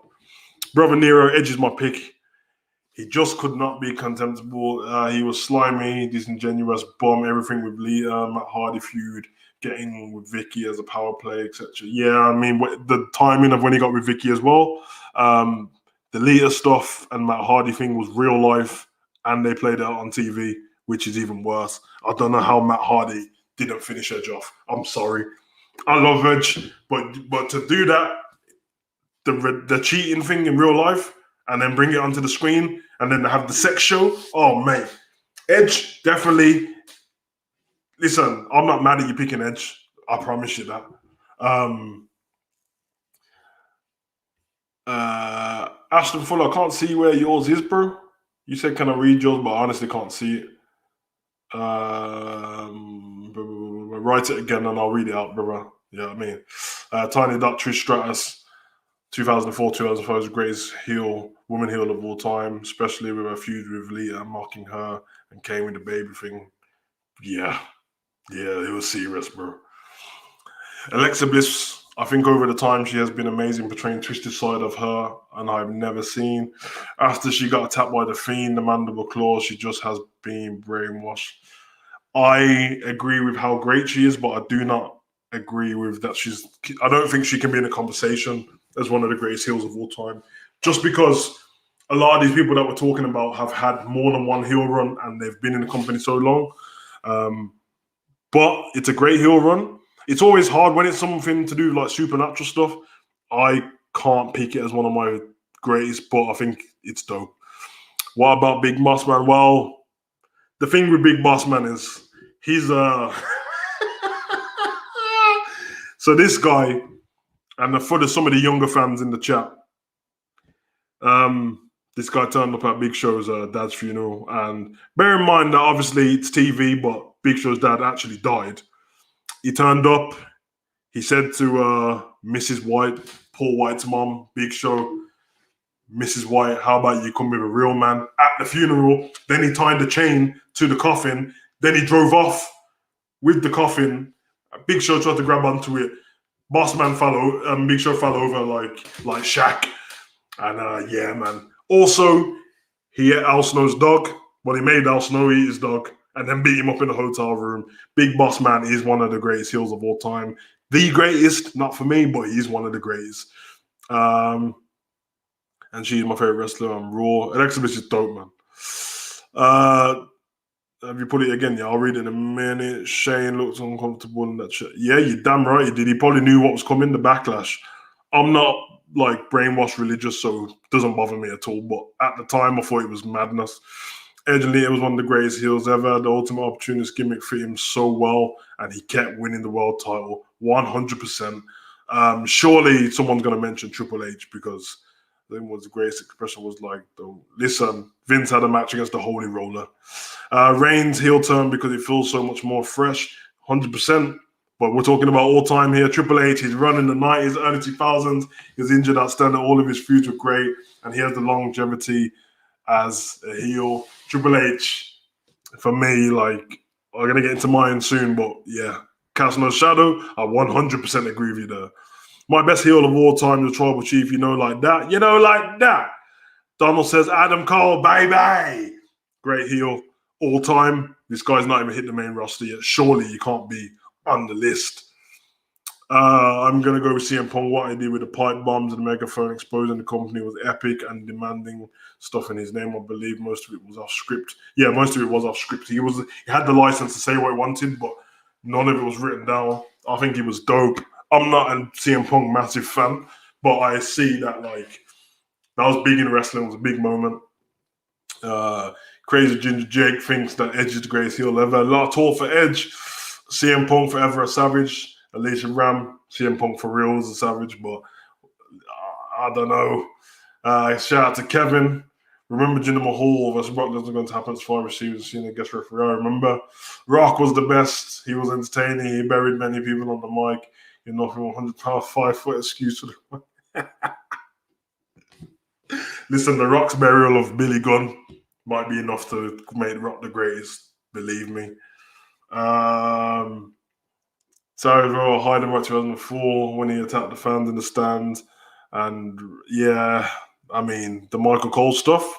Brother Nero, Edge is my pick. He just could not be contemptible. He was slimy, disingenuous, bum, everything with Lita, Matt Hardy feud, getting with Vicky as a power play, etc. Yeah, I mean, the timing of when he got with Vicky as well. The Lita stuff and Matt Hardy thing was real life, and they played it out on TV, which is even worse. I don't know how Matt Hardy didn't finish Edge off. I'm sorry. I love Edge, but to do that, the cheating thing in real life, and then bring it onto the screen, and then have the sex show. Oh, mate. Edge, definitely. Listen, I'm not mad at you picking Edge. I promise you that. Ashton Fuller, I can't see where yours is, bro. You said, can I read yours? But I honestly can't see it. Write it again and I'll read it out, brother. You know what I mean? Tiny Duck, Trish Stratus. 2004-2005 was the greatest woman heel of all time, especially with her feud with Lita, mocking her and came with the baby thing. Yeah, it was serious, bro. Alexa Bliss I think over the time she has been amazing, portraying twisted side of her, and I've never seen. After she got attacked by the Fiend, the Mandible Claw, she just has been brainwashed. I agree with how great she is, but I do not agree with that she's. I don't think she can be in a conversation as one of the greatest heels of all time, just because a lot of these people that we're talking about have had more than one heel run and they've been in the company so long. But it's a great heel run. It's always hard when it's something to do like supernatural stuff. I can't pick it as one of my greatest, but I think it's dope. What about Big Boss Man? Well, the thing with Big Boss Man is he's so this guy, and for some of the younger fans in the chat, this guy turned up at Big Show's dad's funeral, and bear in mind that obviously it's TV, but Big Show's dad actually died. He turned up. He said to Mrs. White, Paul White's mom, Big Show, Mrs. White, how about you come with a real man at the funeral? Then he tied the chain to the coffin. Then he drove off with the coffin. Big Show tried to grab onto it. Boss Man Big Show fell over like Shaq. And yeah, man. Also, he ate Al Snow's dog. Well, he made Al Snow eat his dog and then beat him up in the hotel room. Big Boss Man is one of the greatest heels of all time. The greatest, not for me, but he's one of the greatest. And she's my favorite wrestler on Raw. Alexa Bliss is dope, man. Have you put it again? Yeah, I'll read it in a minute. Shane looks uncomfortable in that shit. Yeah, you're damn right he did. He probably knew what was coming, the backlash. I'm not like brainwashed religious, so it doesn't bother me at all. But at the time, I thought it was madness. Edge and Lita was one of the greatest heels ever. The Ultimate Opportunist gimmick fit him so well, and he kept winning the world title 100%. Surely someone's going to mention Triple H because I think the greatest expression was like, listen, Vince had a match against the Holy Roller. Reigns heel turn because it feels so much more fresh, 100%. But we're talking about all time here. Triple H, he's running the 90s, early 2000s. He was injured outstanding. All of his feuds were great, and he has the longevity as a heel. Triple H, for me, like, I'm going to get into mine soon, but yeah, Cast No Shadow, I 100% agree with you there. My best heel of all time, the Tribal Chief, you know, like that. You know, like that. Donald says, Adam Cole, baby. Great heel, all time. This guy's not even hit the main roster yet. Surely you can't be on the list. I'm going to go with CM Punk. What he did with the pipe bombs and the megaphone exposing the company was epic and demanding stuff in his name. I believe most of it was off script. Yeah, most of it was off script. He had the license to say what he wanted, but none of it was written down. I think he was dope. I'm not a CM Punk massive fan, but I see that like that was big in wrestling. It was a big moment. Crazy Ginger Jake thinks that Edge is the greatest heel ever. A lot of talk for Edge. CM Punk forever a savage. Alicia Ram, CM Punk for real is a savage, but I don't know. Shout out to Kevin. Remember Jinder Mahal versus Brock Lesnar going to happen as far as she was seen a guest referee. I remember Rock was the best. He was entertaining. He buried many people on the mic. You're nothing 100 pound 5 foot excuse for the Listen, the Rock's burial of Billy Gunn might be enough to make Rock the greatest. Believe me. Sorry, Raw Hyden right 2004 when he attacked the fans in the stands. And yeah, I mean, the Michael Cole stuff.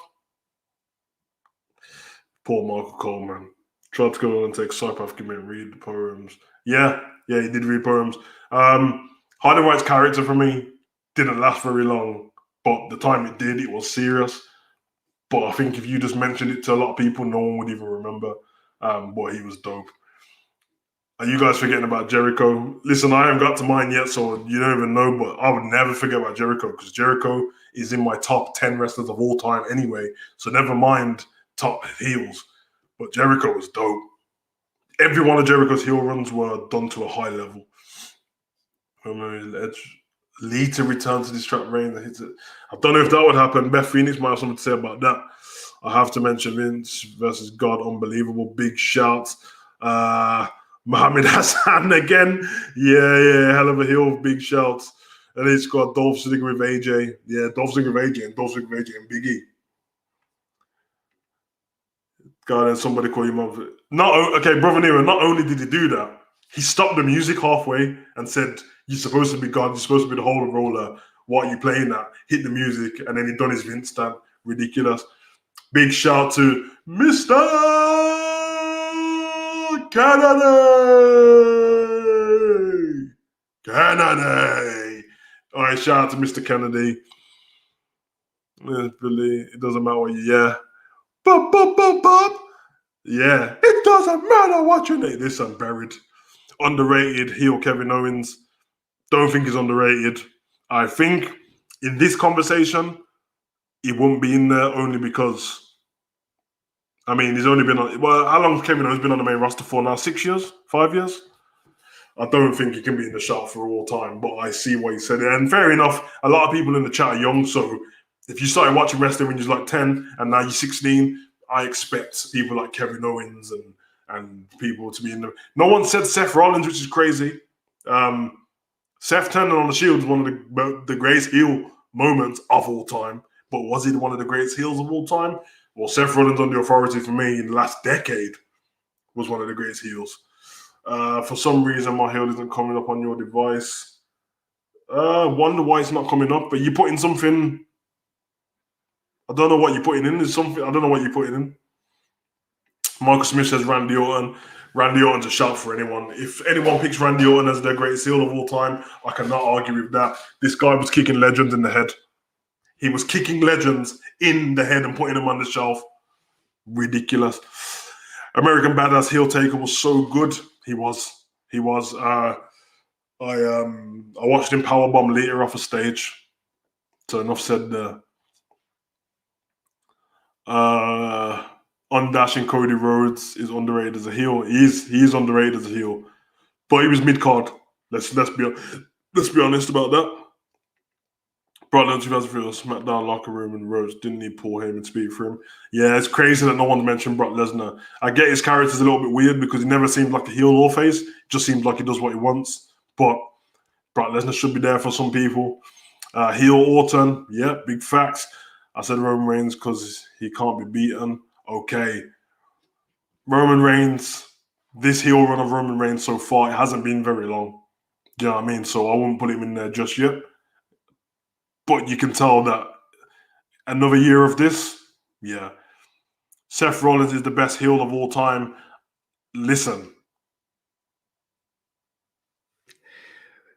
Poor Michael Cole, man. Tried to go on and take psychopath gimmick and read the poems. Yeah, he did read poems. Hyden White's character for me didn't last very long, but the time it did, it was serious. But I think if you just mentioned it to a lot of people, no one would even remember. But he was dope. Are you guys forgetting about Jericho? Listen, I haven't got to mine yet, so you don't even know, but I would never forget about Jericho because Jericho is in my top 10 wrestlers of all time anyway, so never mind top heels. But Jericho was dope. Every one of Jericho's heel runs were done to a high level. Lita returned to distract Reigns. I don't know if that would happen. Beth Phoenix might have something to say about that. I have to mention Vince versus God, unbelievable. Big shouts. Muhammad Hassan again. Yeah, hell of a heel, big shouts. And it's got Dolph Ziggler with AJ. Yeah, Dolph Ziggler with AJ and Big E. God, and somebody call him up. Okay, Brother Nero, not only did he do that, He stopped the music halfway and said, "You're supposed to be God. You're supposed to be the whole roller. What are you playing at?" Hit the music, and then he done his Vince stand. Ridiculous. Big shout to Mr. Kennedy. Kennedy. All right, shout out to Mr. Kennedy. Billy, it doesn't matter what you, yeah. Bop. Yeah, it doesn't matter what you name. This unburied. Underrated heel Kevin Owens. Don't think he's underrated. I think in this conversation, he won't be in there only because, I mean, he's only been on, well, how long has Kevin Owens been on the main roster for now? 6 years? 5 years? I don't think he can be in the shout for all time, but I see what he said. And fair enough, a lot of people in the chat are young, so if you started watching wrestling when you was like 10 and now you're 16, I expect people like Kevin Owens and people to be in the... No one said Seth Rollins, which is crazy. Seth turning on the Shield is one of the greatest heel moments of all time. But was he one of the greatest heels of all time? Well, Seth Rollins on the Authority for me in the last decade was one of the greatest heels. For some reason, my heel isn't coming up on your device. Wonder why it's not coming up, but you put in something... I don't know what you're putting in. There's something... I don't know what you're putting in. Michael Smith says Randy Orton. Randy Orton's a shout for anyone. If anyone picks Randy Orton as their greatest heel of all time, I cannot argue with that. This guy was kicking legends in the head. He was kicking legends in the head and putting them on the shelf. Ridiculous. American Badass heel taker was so good. He was. I watched him powerbomb later off a stage. So enough said there. Undashing Cody Rhodes is underrated as a heel. He is underrated as a heel, but he was mid card. Let's be honest about that. Brock Lesnar 2003 was SmackDown locker room and Rhodes didn't need Paul Heyman to speak for him. Yeah, it's crazy that no one's mentioned Brock Lesnar. I get his character's a little bit weird because he never seemed like a heel or face. It just seems like he does what he wants. But Brock Lesnar should be there for some people. Heel Orton, yeah, big facts. I said Roman Reigns because he can't be beaten. Okay. Roman Reigns, this heel run of Roman Reigns so far, it hasn't been very long. Do you know what I mean? So I won't put him in there just yet. But you can tell that another year of this, yeah. Seth Rollins is the best heel of all time. Listen.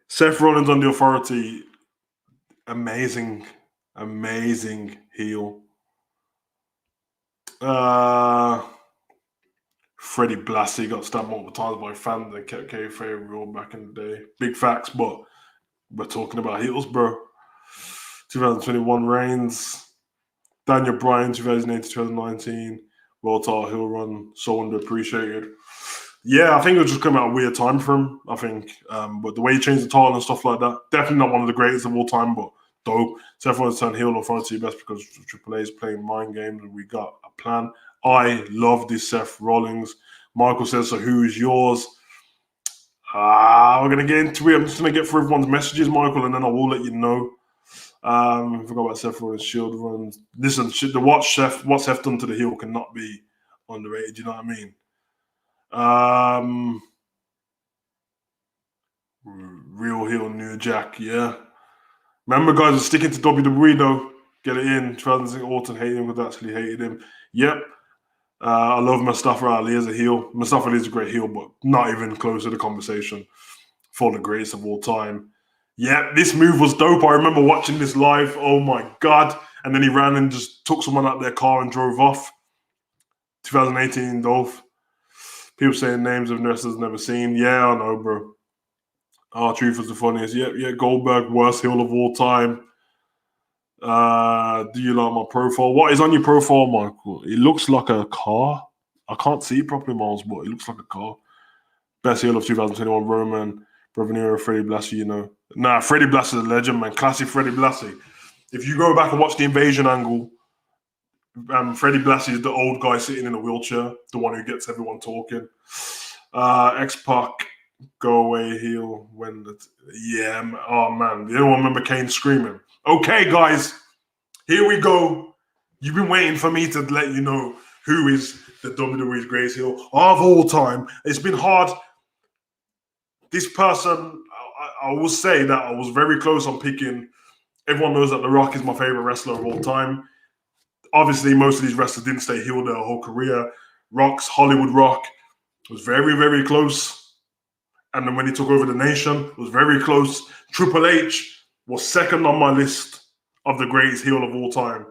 Seth Rollins on the Authority, amazing heel. Freddie Blassie got stabbed multiple times by fans and kept kayfabe rule back in the day. Big facts, but we're talking about heels, bro. 2021 Reigns. Daniel Bryan, 2018 to 2019. World title heel run, so underappreciated. Yeah, I think it was just coming out a weird time for him, I think. But the way he changed the title and stuff like that, definitely not one of the greatest of all time, but dope. Seth Rollins turned heel Authority best because Triple A is playing mind games and we got a plan. I love this Seth Rollins. Michael says, so who is yours? We're going to get into it. I'm just going to get through everyone's messages, Michael, and then I will let you know. I forgot about Seth Rollins' Shield runs. Listen, what Seth done to the heel cannot be underrated, you know what I mean? Real heel New Jack, yeah. Remember, guys, are sticking to WWE though. Get it in. 2006 Orton hated him because actually hated him. Yep. I love Mustafa Ali as a heel. Mustafa Ali is a great heel, but not even close to the conversation for the greatest of all time. Yeah, this move was dope. I remember watching this live. Oh my God. And then he ran and just took someone out their car and drove off. 2018 Dolph. People saying names of wrestlers never seen. Yeah, I know, bro. Truth was the funniest. Yeah, Goldberg, worst heel of all time. Do you like my profile? What is on your profile, Michael? It looks like a car. I can't see it properly, Miles, but it looks like a car. Best heel of 2021, Roman, Brother Freddie Blassie, you know. Nah, Freddie Blassie is a legend, man. Classic Freddie Blassie. If you go back and watch the invasion angle, Freddie Blassie is the old guy sitting in a wheelchair, the one who gets everyone talking. X-Pac, go away heel. Oh man, you don't remember Kane screaming. Okay, guys, here we go. You've been waiting for me to let you know who is the WWE's greatest heel of all time. It's been hard this person, I will say that I was very close on picking. Everyone knows that The Rock is my favorite wrestler of all time. Obviously, most of these wrestlers didn't stay heel their whole career. Rock's Hollywood Rock was very, very close. And then when he took over the nation, was very close. Triple H was second on my list of the greatest heel of all time.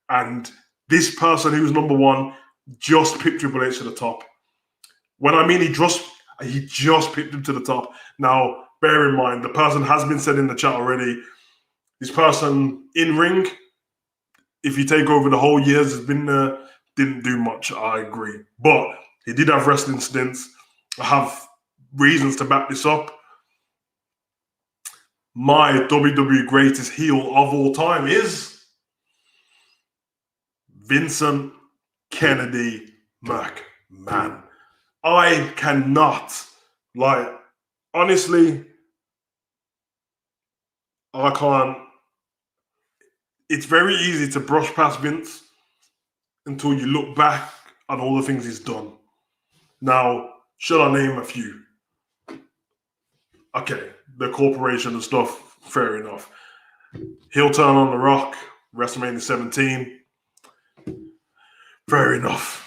And this person who was number one just picked Triple H to the top. When I mean he just picked him to the top. Now, bear in mind, the person has been said in the chat already. This person in ring, if you take over the whole years, has been didn't do much. I agree, but he did have wrestling stints. I have reasons to back this up. My WWE greatest heel of all time is Vincent Kennedy McMahon. I cannot, honestly, I can't. It's very easy to brush past Vince until you look back on all the things he's done. Now, should I name a few? Okay, the corporation and stuff, fair enough. Heel turn on The Rock, WrestleMania 17. Fair enough.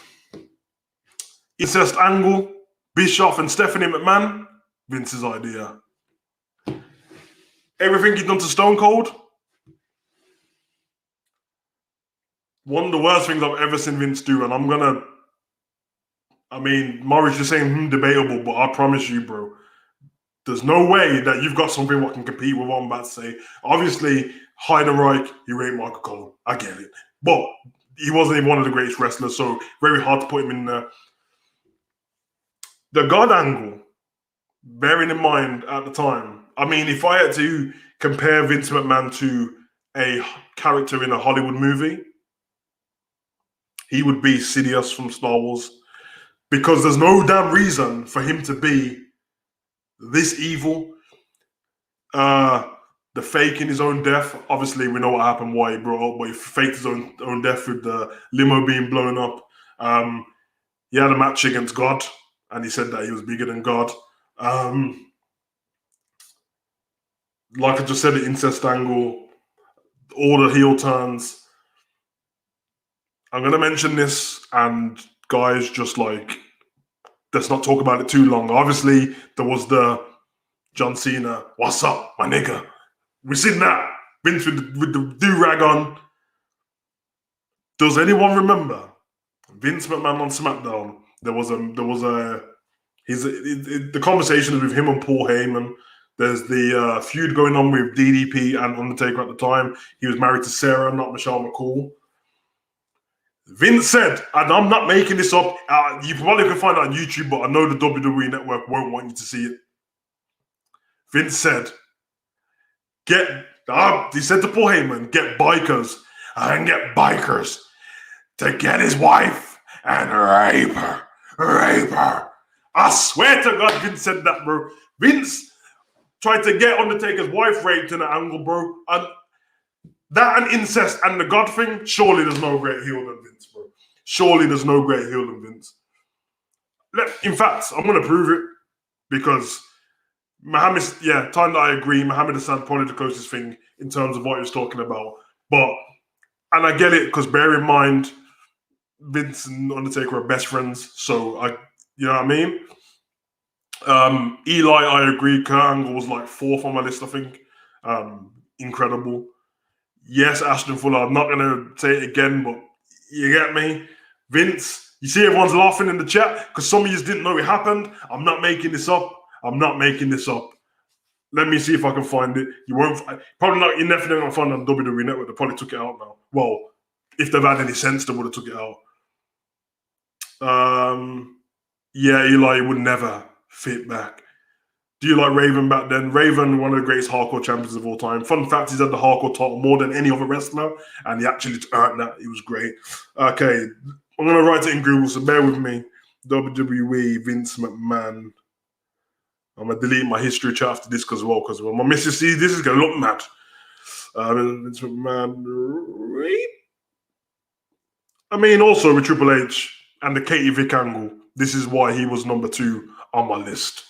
Incest angle, Bischoff and Stephanie McMahon, Vince's idea. Everything he's done to Stone Cold, one of the worst things I've ever seen Vince do, and Morris, you're saying debatable, but I promise you, bro, there's no way that you've got something that can compete with what I'm about to say. Obviously, Heidenreich, he raped Michael Cole. I get it. But he wasn't even one of the greatest wrestlers, so very hard to put him in there. The God angle, bearing in mind at the time, if I had to compare Vince McMahon to a character in a Hollywood movie, he would be Sidious from Star Wars. Because there's no damn reason for him to be this evil. The faking his own death. Obviously, we know what happened, why he brought up, but he faked his own death with the limo being blown up. He had a match against God, and he said that he was bigger than God. Like I just said, the incest angle, all the heel turns. I'm going to mention this, and guys, just let's not talk about it too long. Obviously, there was the John Cena, what's up, my nigga? We've seen that. Vince with the do-rag on. Does anyone remember Vince McMahon on SmackDown? The conversations with him and Paul Heyman. There's the feud going on with DDP and Undertaker at the time. He was married to Sarah, not Michelle McCool. Vince said, and I'm not making this up, you probably can find it on YouTube, but I know the WWE Network won't want you to see it. Vince said, he said to Paul Heyman, get bikers to get his wife and rape her. I swear to God, Vince said that, bro. Vince tried to get Undertaker's wife raped in an angle, bro. And that and incest and the God thing, surely there's no great heel than Vince, bro. Surely there's no great heel than Vince. In fact, I'm going to prove it because Muhammad, time that I agree, Muhammad Hassan probably the closest thing in terms of what he was talking about. And I get it because bear in mind, Vince and Undertaker are best friends. So, you know what I mean? Eli, I agree. Kurt Angle was fourth on my list, I think. Incredible. Yes, Ashton Fuller. I'm not going to say it again, but you get me? Vince, you see everyone's laughing in the chat because some of you didn't know it happened. I'm not making this up. Let me see if I can find it. You won't. Probably not. You're definitely going to find it on WWE Network. They probably took it out now. Well, if they've had any sense, they would have took it out. Eli would never fit back. Do you like Raven back then? Raven, one of the greatest hardcore champions of all time. Fun fact, he's had the hardcore title more than any other wrestler, and he actually earned that. He was great. Okay, I'm going to write it in Google, so bear with me. WWE, Vince McMahon. I'm going to delete my history chat after this because when my missus sees this, is going to look mad. Vince McMahon. Also with Triple H and the Katie Vick angle. This is why he was number 2 on my list.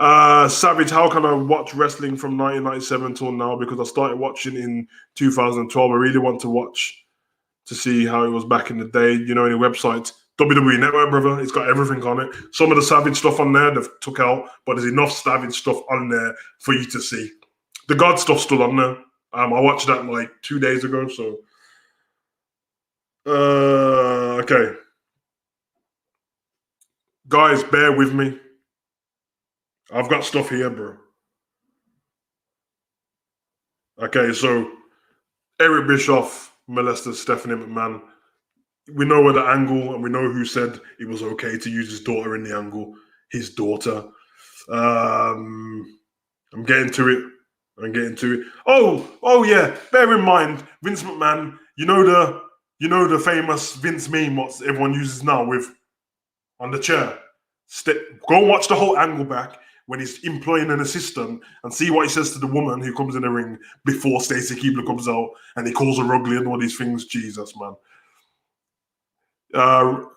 Savage, how can I watch wrestling from 1997 till now? Because I started watching in 2012. I really want to watch to see how it was back in the day. You know, any websites, WWE Network, brother, it's got everything on it. Some of the Savage stuff on there they've took out, but there's enough Savage stuff on there for you to see. The God stuff's still on there. I watched that like 2 days ago. So, okay, guys, bear with me. I've got stuff here, bro. Okay, so Eric Bischoff molested Stephanie McMahon. We know where the angle, and we know who said it was okay to use his daughter in the angle. His daughter. I'm getting to it. Oh yeah. Bear in mind, Vince McMahon. You know the famous Vince meme what everyone uses now with on the chair. Go and watch the whole angle back when he's employing an assistant and see what he says to the woman who comes in the ring before Stacey Keibler comes out and he calls her ugly and all these things. Jesus, man.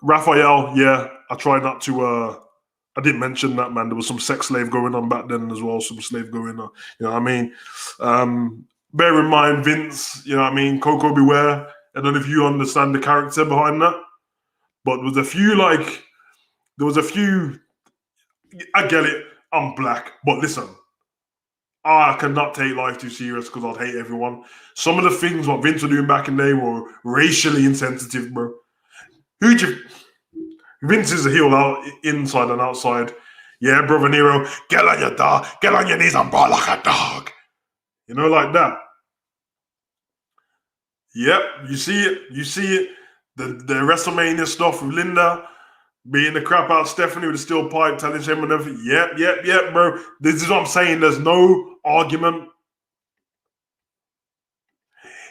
Raphael, yeah, I try not to. I didn't mention that, man. There was some sex slave going on back then as well. Some slave going on. You know what I mean? Bear in mind, Vince. You know what I mean? Coco Beware. I don't know if you understand the character behind that, but there was a few. I get it. I'm black, but listen, I cannot take life too serious because I'd hate everyone. Some of the things what Vince were doing back in the day were racially insensitive, bro. Who'd you? Vince is a heel out inside and outside. Yeah, brother Nero, get on your dog, get on your knees and bawl like a dog. You know, like that. Yep, you see it. You see it. The WrestleMania stuff with Linda beating the crap out of Stephanie with the steel pipe, telling him and everything. Yep, bro. This is what I'm saying. There's no argument.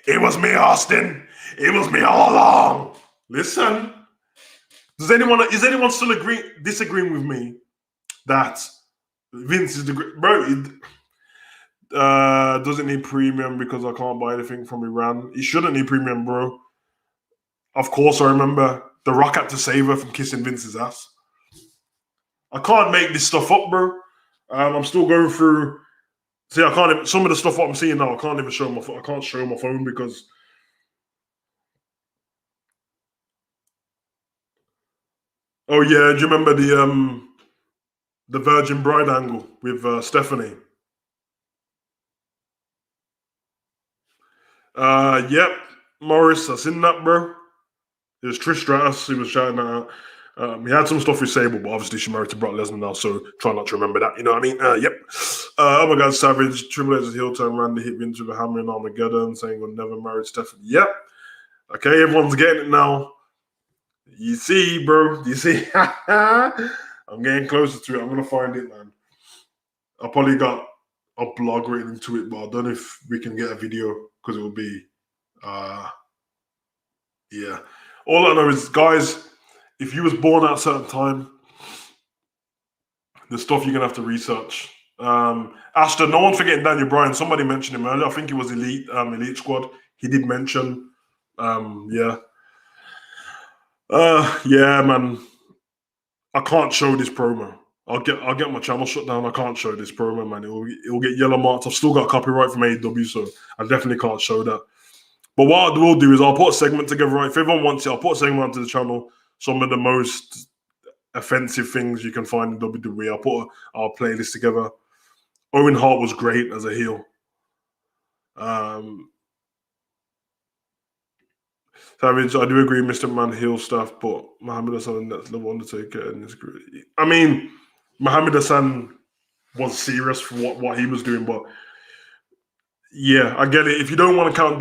It was me, Austin. It was me all along. Listen. Is anyone still disagreeing with me that Vince is the great bro? Doesn't need premium because I can't buy anything from Iran. He shouldn't need premium, bro. Of course, I remember The Rock had to save her from kissing Vince's ass. I can't make this stuff up, bro. I'm still going through. See, I can't even, some of the stuff what I'm seeing now. I can't even show my. I can't show my phone because. Oh yeah, do you remember the Virgin Bride angle with Stephanie? Yep, Morris, I seen that, bro. It was Trish Stratus. He was shouting that out. He had some stuff with Sable, but obviously she married to Brock Lesnar now, so try not to remember that. You know what I mean? Yep. Oh my God, Savage. Triple H's heel turn Randy hit Vince with a hammer in Armageddon, saying we'll never marry Stephanie. Yep. Okay, everyone's getting it now. You see, bro. You see? I'm getting closer to it. I'm gonna find it, man. I probably got a blog written into it, but I don't know if we can get a video because it will be, yeah. All I know is, guys, if you was born at a certain time, the stuff you're gonna have to research. Ashton, no one forgetting Daniel Bryan. Somebody mentioned him earlier. I think it was Elite Squad. He did mention, yeah. Yeah, man. I can't show this promo. I'll get my channel shut down. I can't show this promo, man. It'll get yellow marked. I've still got copyright from AEW, so I definitely can't show that. But what I will do is I'll put a segment together. Right, if everyone wants it, I'll put a segment onto the channel. Some of the most offensive things you can find in WWE. I'll put our playlist together. Owen Hart was great as a heel. Savage, I do agree, Mr. Man heel stuff, but Muhammad Hassan, that's the Undertaker, and it's great. I mean, Muhammad Hassan was serious for what he was doing, but yeah, I get it. If you don't want to count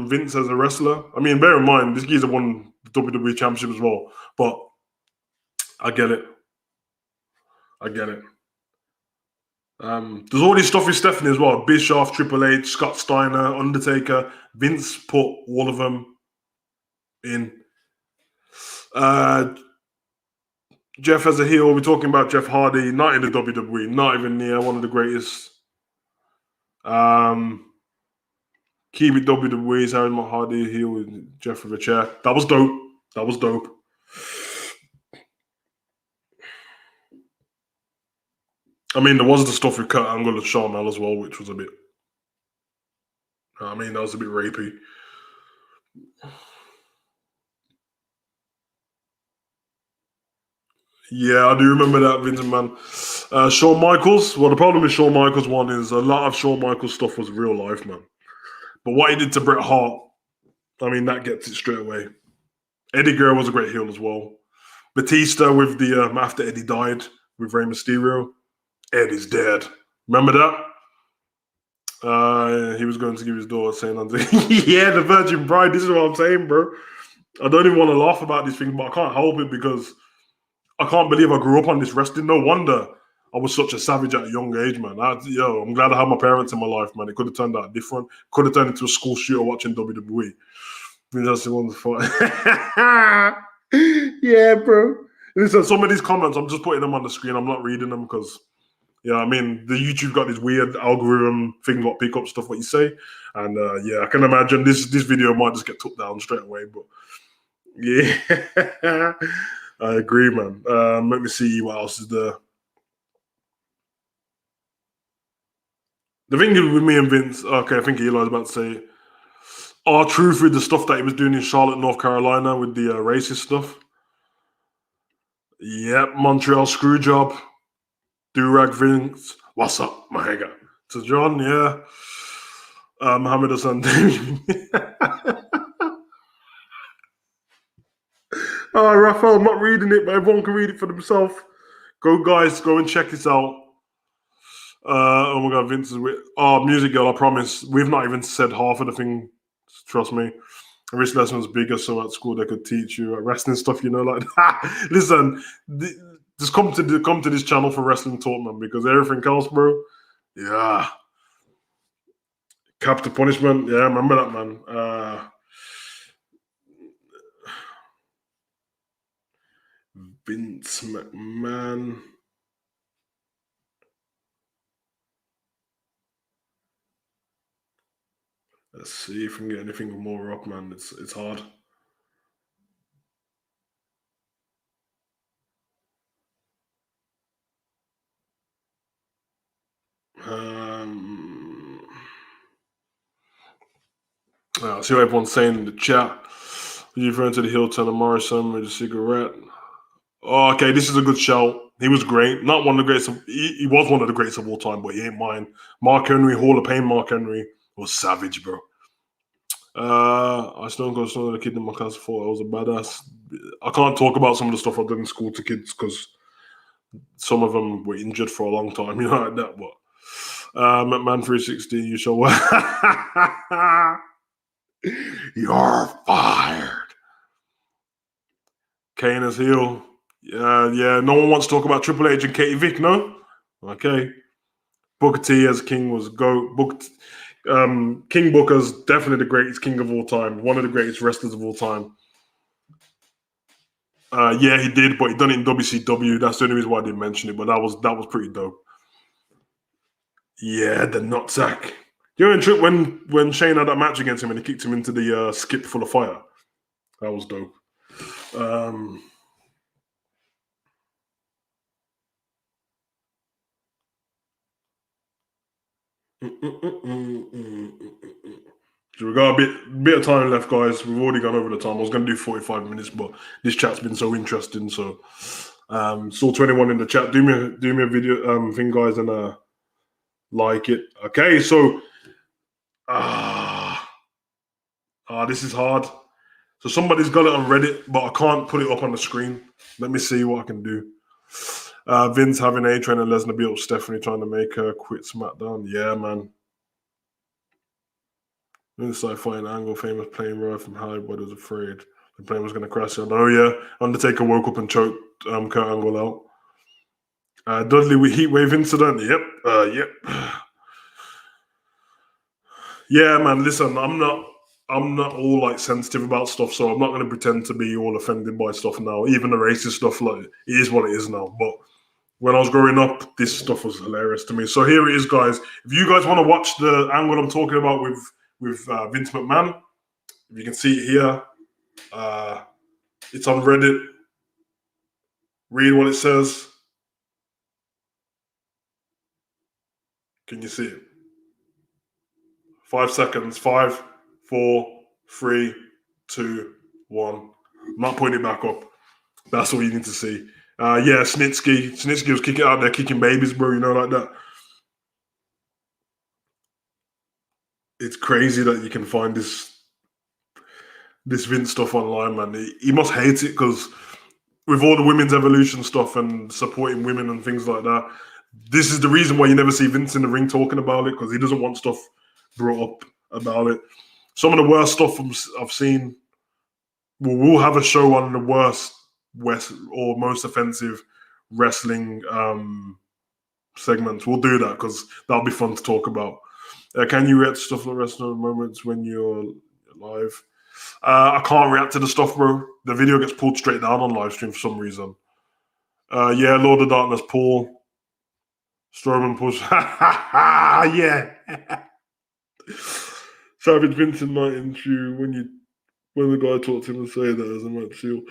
Vince as a wrestler, I mean, bear in mind, this geezer won the WWE Championship as well, but I get it. There's all this stuff with Stephanie as well. Bischoff, Triple H, Scott Steiner, Undertaker. Vince put all of them in. Jeff as a heel, we're talking about Jeff Hardy, not in the WWE, not even near one of the greatest. Keep it WWE's Aaron Matt Hardy heel with Jeff with a chair. That was dope. I mean, there was the stuff with Kurt Angle and Sharmell as well, which was a bit. I mean, that was a bit rapey. Yeah, I do remember that, Vincent, man. Shawn Michaels. Well, the problem with Shawn Michaels one is a lot of Shawn Michaels stuff was real life, man. But what he did to Bret Hart, I mean, that gets it straight away. Eddie Guerrero was a great heel as well. Batista with the after Eddie died with Rey Mysterio. Eddie's dead. Remember that? He was going to give his daughter saying, "Yeah, the Virgin Bride." This is what I'm saying, bro. I don't even want to laugh about these things, but I can't help it because I can't believe I grew up on this wrestling. No wonder I was such a savage at a young age, man. I'm glad I had my parents in my life, man. It could have turned out different. Could have turned into a school shooter watching WWE. That's the wonderful. Yeah, bro. Listen, some of these comments, I'm just putting them on the screen. I'm not reading them because, yeah, I mean, the YouTube got this weird algorithm thing what pick up stuff what you say, and yeah, I can imagine this video might just get took down straight away. But yeah, I agree, man. Let me see what else is there. The thing with me and Vince, okay, I think Eli's about to say, our truth with the stuff that he was doing in Charlotte, North Carolina with the racist stuff. Yep, Montreal Screwjob, Durag Vince. What's up, my nigga? To John, yeah. Mohammed Hassan. Oh, Raphael, I'm not reading it, but everyone can read it for themselves. Go, guys, go and check this out. Oh my God, Vince is with. Oh, Music Girl, I promise. We've not even said half of the thing. Trust me. Wrist lessons bigger, so at school they could teach you wrestling stuff, like that. Listen, just come to this channel for wrestling talk, man, because everything else, bro. Yeah. Capital Punishment. Yeah, remember that, man. Vince McMahon. Let's see if we can get anything more up, man. It's hard. See what everyone's saying in the chat. You referring to the heel turn of Morrison with a cigarette? Oh, okay, this is a good shout. He was great. Not one of the greatest. He was one of the greatest of all time, but he ain't mine. Mark Henry, Hall of Fame. Mark Henry was savage, bro. I still got some of the kid in my class thought I was a badass. I can't talk about some of the stuff I did in school to kids because some of them were injured for a long time, like that. But McMahon 360, you show you're fired. Kane as heel. Yeah. No one wants to talk about Triple H and Katie Vick, no? Okay. Booker T as King was King Booker's definitely the greatest king of all time, one of the greatest wrestlers of all time. Yeah, he did, but he done it in WCW. That's the only reason why I didn't mention it. But that was pretty dope. Yeah, the nutsack. You know, when Shane had that match against him and he kicked him into the skip full of fire. That was dope. So we got a bit of time left, guys. We've already gone over the time. I was going to do 45 minutes, but this chat's been so interesting. So, saw 21 in the chat. Do me a video thing, guys, and like it. Okay, so this is hard. So somebody's got it on Reddit, but I can't put it up on the screen. Let me see what I can do. Vince having A-Train and Lesnar beat up Stephanie, trying to make her quit SmackDown. Yeah, man. Inside fighting Angle, famous plane ride from Hollywood was afraid the plane was going to crash. Oh yeah, Undertaker woke up and choked Kurt Angle out. Dudley with heat wave incident. Yep. Yeah, man. Listen, I'm not all like sensitive about stuff, so I'm not going to pretend to be all offended by stuff now. Even the racist stuff, like it is what it is now. But when I was growing up, this stuff was hilarious to me. So here it is, guys. If you guys want to watch the angle I'm talking about with Vince McMahon, if you can see it here, it's on Reddit. Read what it says. Can you see it? 5 seconds. 5, 4, 3, 2, 1. I'm not putting it back up. That's all you need to see. Yeah, Snitsky. Snitsky was kicking out there, kicking babies, bro. You know, like that. It's crazy that you can find this Vince stuff online, man. He must hate it because with all the women's evolution stuff and supporting women and things like that, this is the reason why you never see Vince in the ring talking about it, because he doesn't want stuff brought up about it. Some of the worst stuff I've seen. We'll have a show on the worst or most offensive wrestling segments. We'll do that because that'll be fun to talk about. Can you react to stuff like wrestling moments when you're live? I can't react to the stuff, bro. The video gets pulled straight down on live stream for some reason. Yeah, Lord of Darkness, Paul. Strowman push. Yeah. Savage Vincent night into when the guy talked to him and say that as a match seal.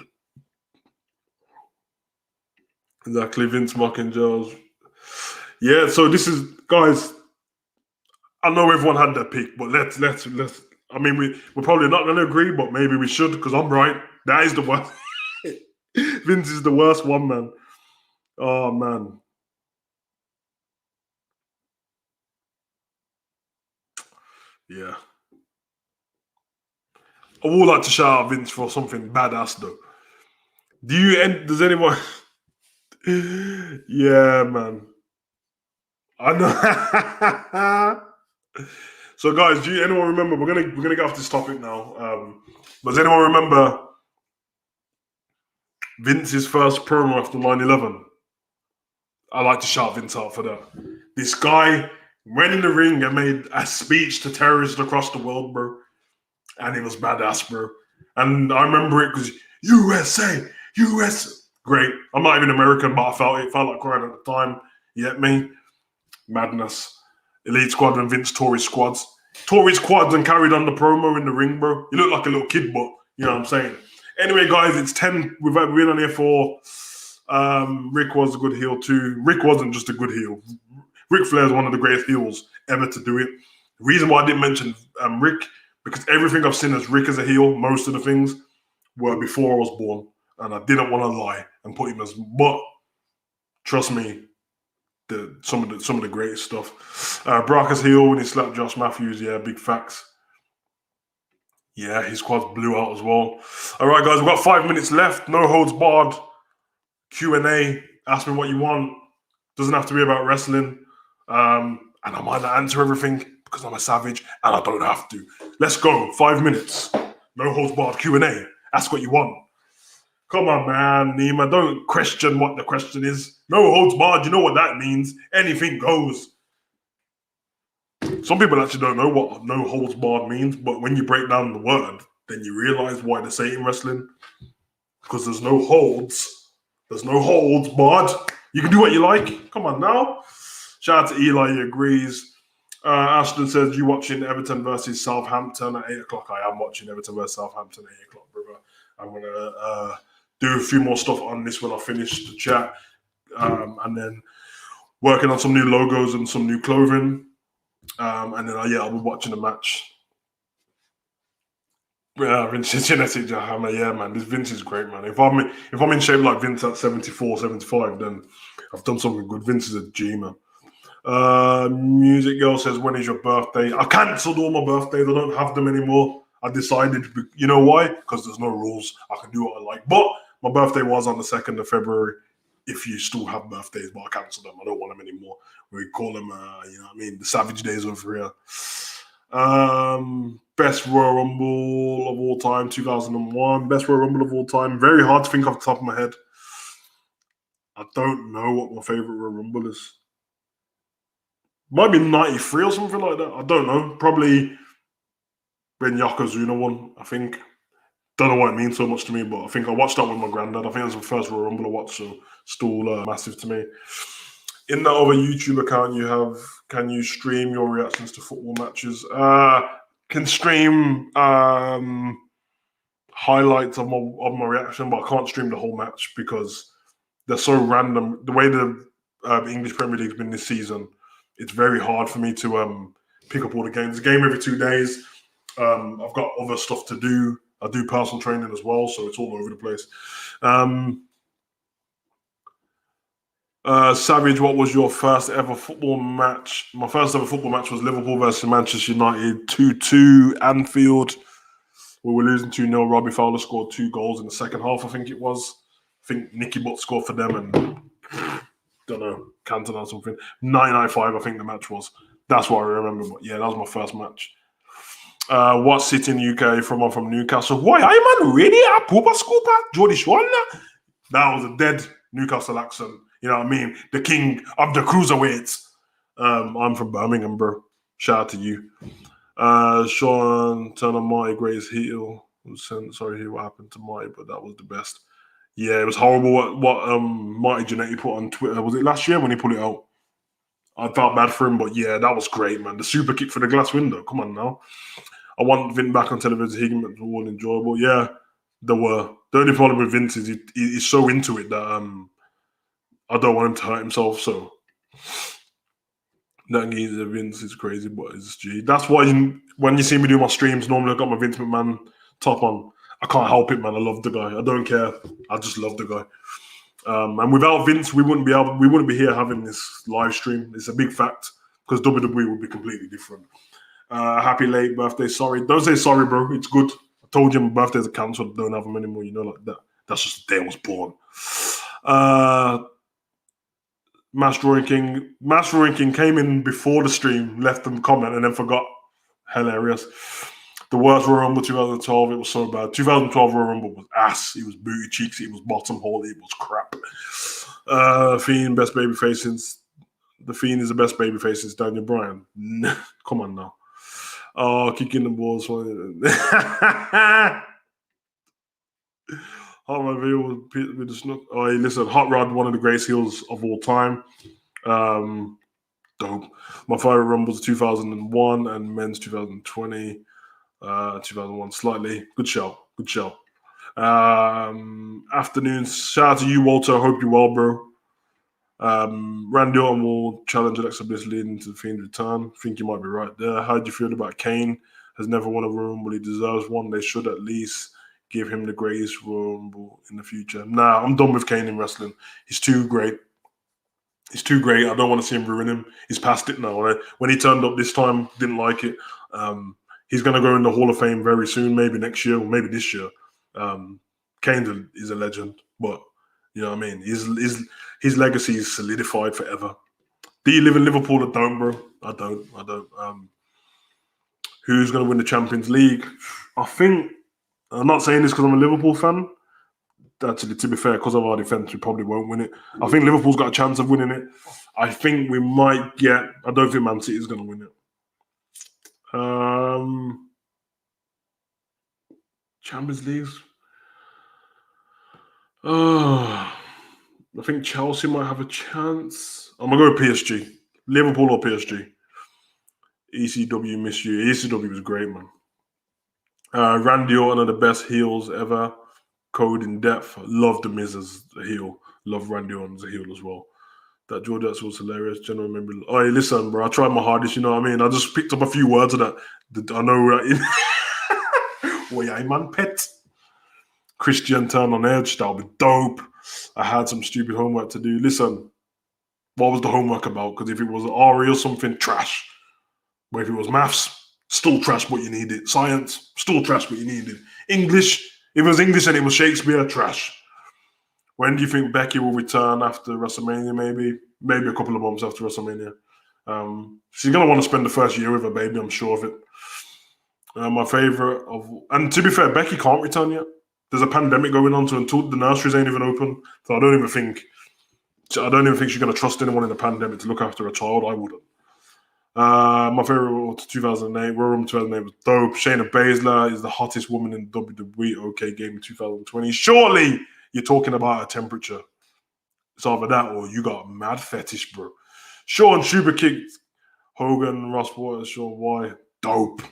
Exactly, Vince mocking Giles. Yeah, so this is, guys, I know everyone had their pick, but let's I mean, we're probably not going to agree, but maybe we should, because I'm right. That is the worst. Vince is the worst one, man. Oh, man. Yeah. I would like to shout out Vince for something badass, though. Does anyone... Yeah, man. I know. So, guys, do anyone remember? We're gonna get off this topic now. Does anyone remember Vince's first promo after 9/11? I like to shout Vince out for that. This guy went in the ring and made a speech to terrorists across the world, bro, and it was badass, bro. And I remember it because USA, US, great. I'm not even American, but I felt like crying at the time. You get me? Madness. Elite Squad and Vince tore his quads. Tore his quads and carried on the promo in the ring, bro. You look like a little kid, but you know what I'm saying. Anyway, guys, it's 10. We've been on here for Rick was a good heel too. Rick wasn't just a good heel. Ric Flair is one of the greatest heels ever to do it. The reason why I didn't mention Rick, because everything I've seen as Rick as a heel, most of the things were before I was born. And I didn't want to lie and put him as, but trust me, some of the greatest stuff. Brock as heel when he slapped Josh Matthews, yeah, big facts. Yeah, his quads blew out as well. All right, guys, we've got 5 minutes left. No holds barred. Q&A. Ask me what you want. Doesn't have to be about wrestling. And I might not answer everything because I'm a savage and I don't have to. Let's go. 5 minutes. No holds barred Q&A. Ask what you want. Come on, man, Nima. Don't question what the question is. No holds barred. You know what that means. Anything goes. Some people actually don't know what no holds barred means, but when you break down the word, then you realize why they say it in wrestling. Because there's no holds. There's no holds barred. You can do what you like. Come on now. Shout out to Eli, he agrees. Ashton says, you watching Everton versus Southampton at 8 o'clock? I am watching Everton versus Southampton at 8 o'clock, brother. I'm going to do a few more stuff on this when I finish the chat. And then working on some new logos and some new clothing. And then, I'll be watching the match. Yeah, Vince's genetic hammer. Yeah, man, this Vince is great, man. If I'm in shape like Vince at 74, 75, then I've done something good. Vince is a G, man. Music Girl says, when is your birthday? I cancelled all my birthdays. I don't have them anymore. I decided, you know why? Because there's no rules. I can do what I like. But my birthday was on the 2nd of February. If you still have birthdays, but I cancelled them. I don't want them anymore. We call them, you know what I mean, the Savage Days over here. Best Royal Rumble of all time, 2001. Best Royal Rumble of all time. Very hard to think off the top of my head. I don't know what my favorite Royal Rumble is. Might be 93 or something like that. I don't know. Probably when Yokozuna won, I think. Don't know why it means so much to me, but I think I watched that with my granddad. I think it was the first Royal Rumble I watched, so still massive to me. In that other YouTube account you have, can you stream your reactions to football matches? Can stream highlights of my reaction, but I can't stream the whole match because they're so random. The way the English Premier League's been this season, it's very hard for me to pick up all the games. It's a game every 2 days. I've got other stuff to do. I do personal training as well, so it's all over the place. Savage, what was your first ever football match? My first ever football match was Liverpool versus Manchester United, 2-2, Anfield. We were losing 2-0. Robbie Fowler scored 2 goals in the second half, I think it was. I think Nicky Butt scored for them and, don't know, Cantona or something. 9-5, I think the match was. That's what I remember. But yeah, that was my first match. What city in the UK from? I'm from Newcastle. Why, I man, really? A poopa scooper? Jody Schwanna? That was a dead Newcastle accent. You know what I mean? The king of the cruiserweights. I'm from Birmingham, bro. Shout out to you. Sean Turner, Marty Gray's heel. Sorry, what happened to Marty, but that was the best. Yeah, it was horrible what Marty Jannetty put on Twitter. Was it last year when he put it out? I felt bad for him, but yeah, that was great, man. The super kick for the glass window. Come on now. I want Vin back on television. He was all enjoyable. Yeah, there were. The only problem with Vince is he's so into it that I don't want him to hurt himself. So that geezer Vince is crazy, but it's G. That's why when you see me do my streams, normally I got my Vince McMahon top on. I can't help it, man. I love the guy. I don't care. I just love the guy. And without Vince, we wouldn't be here having this live stream. It's a big fact because WWE would be completely different. Happy late birthday. Sorry. Don't say sorry, bro. It's good. I told you my birthdays are cancelled. Don't have them anymore. You know, like that. That's just the day I was born. Master Ranking came in before the stream, left them comment, and then forgot. Hilarious. The worst Royal Rumble 2012, it was so bad. 2012 Royal Rumble was ass. It was booty cheeks. It was bottom hole. It was crap. Fiend, best babyface since... The Fiend is the best babyface since Daniel Bryan. Come on now. Oh, kicking the balls. Hot Rod with the snook. Oh, hey, listen, Hot Rod, one of the greatest heels of all time. Dope. My favorite Rumbles 2001 and men's 2020. 2001 slightly. Good show. Afternoons. Shout out to you, Walter. I hope you're well, bro. Randy Orton will challenge Alexa Bliss leading to the Fiend's return. I think you might be right there. How do you feel about Kane? Has never won a Royal Rumble. He deserves one. They should at least give him the greatest Royal Rumble in the future. Nah, I'm done with Kane in wrestling. He's too great. I don't want to see him ruin him. He's past it now. Right? When he turned up this time, didn't like it. He's going to go in the Hall of Fame very soon, maybe next year or maybe this year. Kane is a legend, but you know what I mean? His legacy is solidified forever. Do you live in Liverpool or don't, bro? I don't. Who's going to win the Champions League? I think, I'm not saying this because I'm a Liverpool fan. Actually, to be fair, because of our defence, we probably won't win it. I think Liverpool's got a chance of winning it. I think we might get... I don't think Man City is going to win it. Champions League. I think Chelsea might have a chance. I'm going to go PSG. Liverpool or PSG. ECW, miss you. ECW was great, man. Randy Orton are the best heels ever. Code in depth. Love the Miz as a heel. Love Randy Orton as a heel as well. That George X was hilarious. General remember. Oh, hey, listen, bro. I tried my hardest. You know what I mean? I just picked up a few words of that. I know. Oh, yeah, man, pet. Christian turn on edge. That'll be dope. I had some stupid homework to do. Listen, what was the homework about? Because if it was RE or something, trash. But if it was maths, still trash, but you needed. Science, still trash, but you needed. English, if it was English and it was Shakespeare, trash. When do you think Becky will return after WrestleMania? Maybe a couple of months after WrestleMania. She's going to want to spend the first year with her baby, I'm sure of it. My favorite and to be fair, Becky can't return yet. There's a pandemic going on, so until the nurseries ain't even open. So I don't even think she's going to trust anyone in a pandemic to look after a child. I wouldn't. My favorite was 2008. Royal Rumble 2008 was dope. Shayna Baszler is the hottest woman in WWE. Okay, game in 2020. Surely you're talking about a temperature. It's either that or you got a mad fetish, bro. Sean super kicked Hogan, Ross Waters, Sean why? Dope.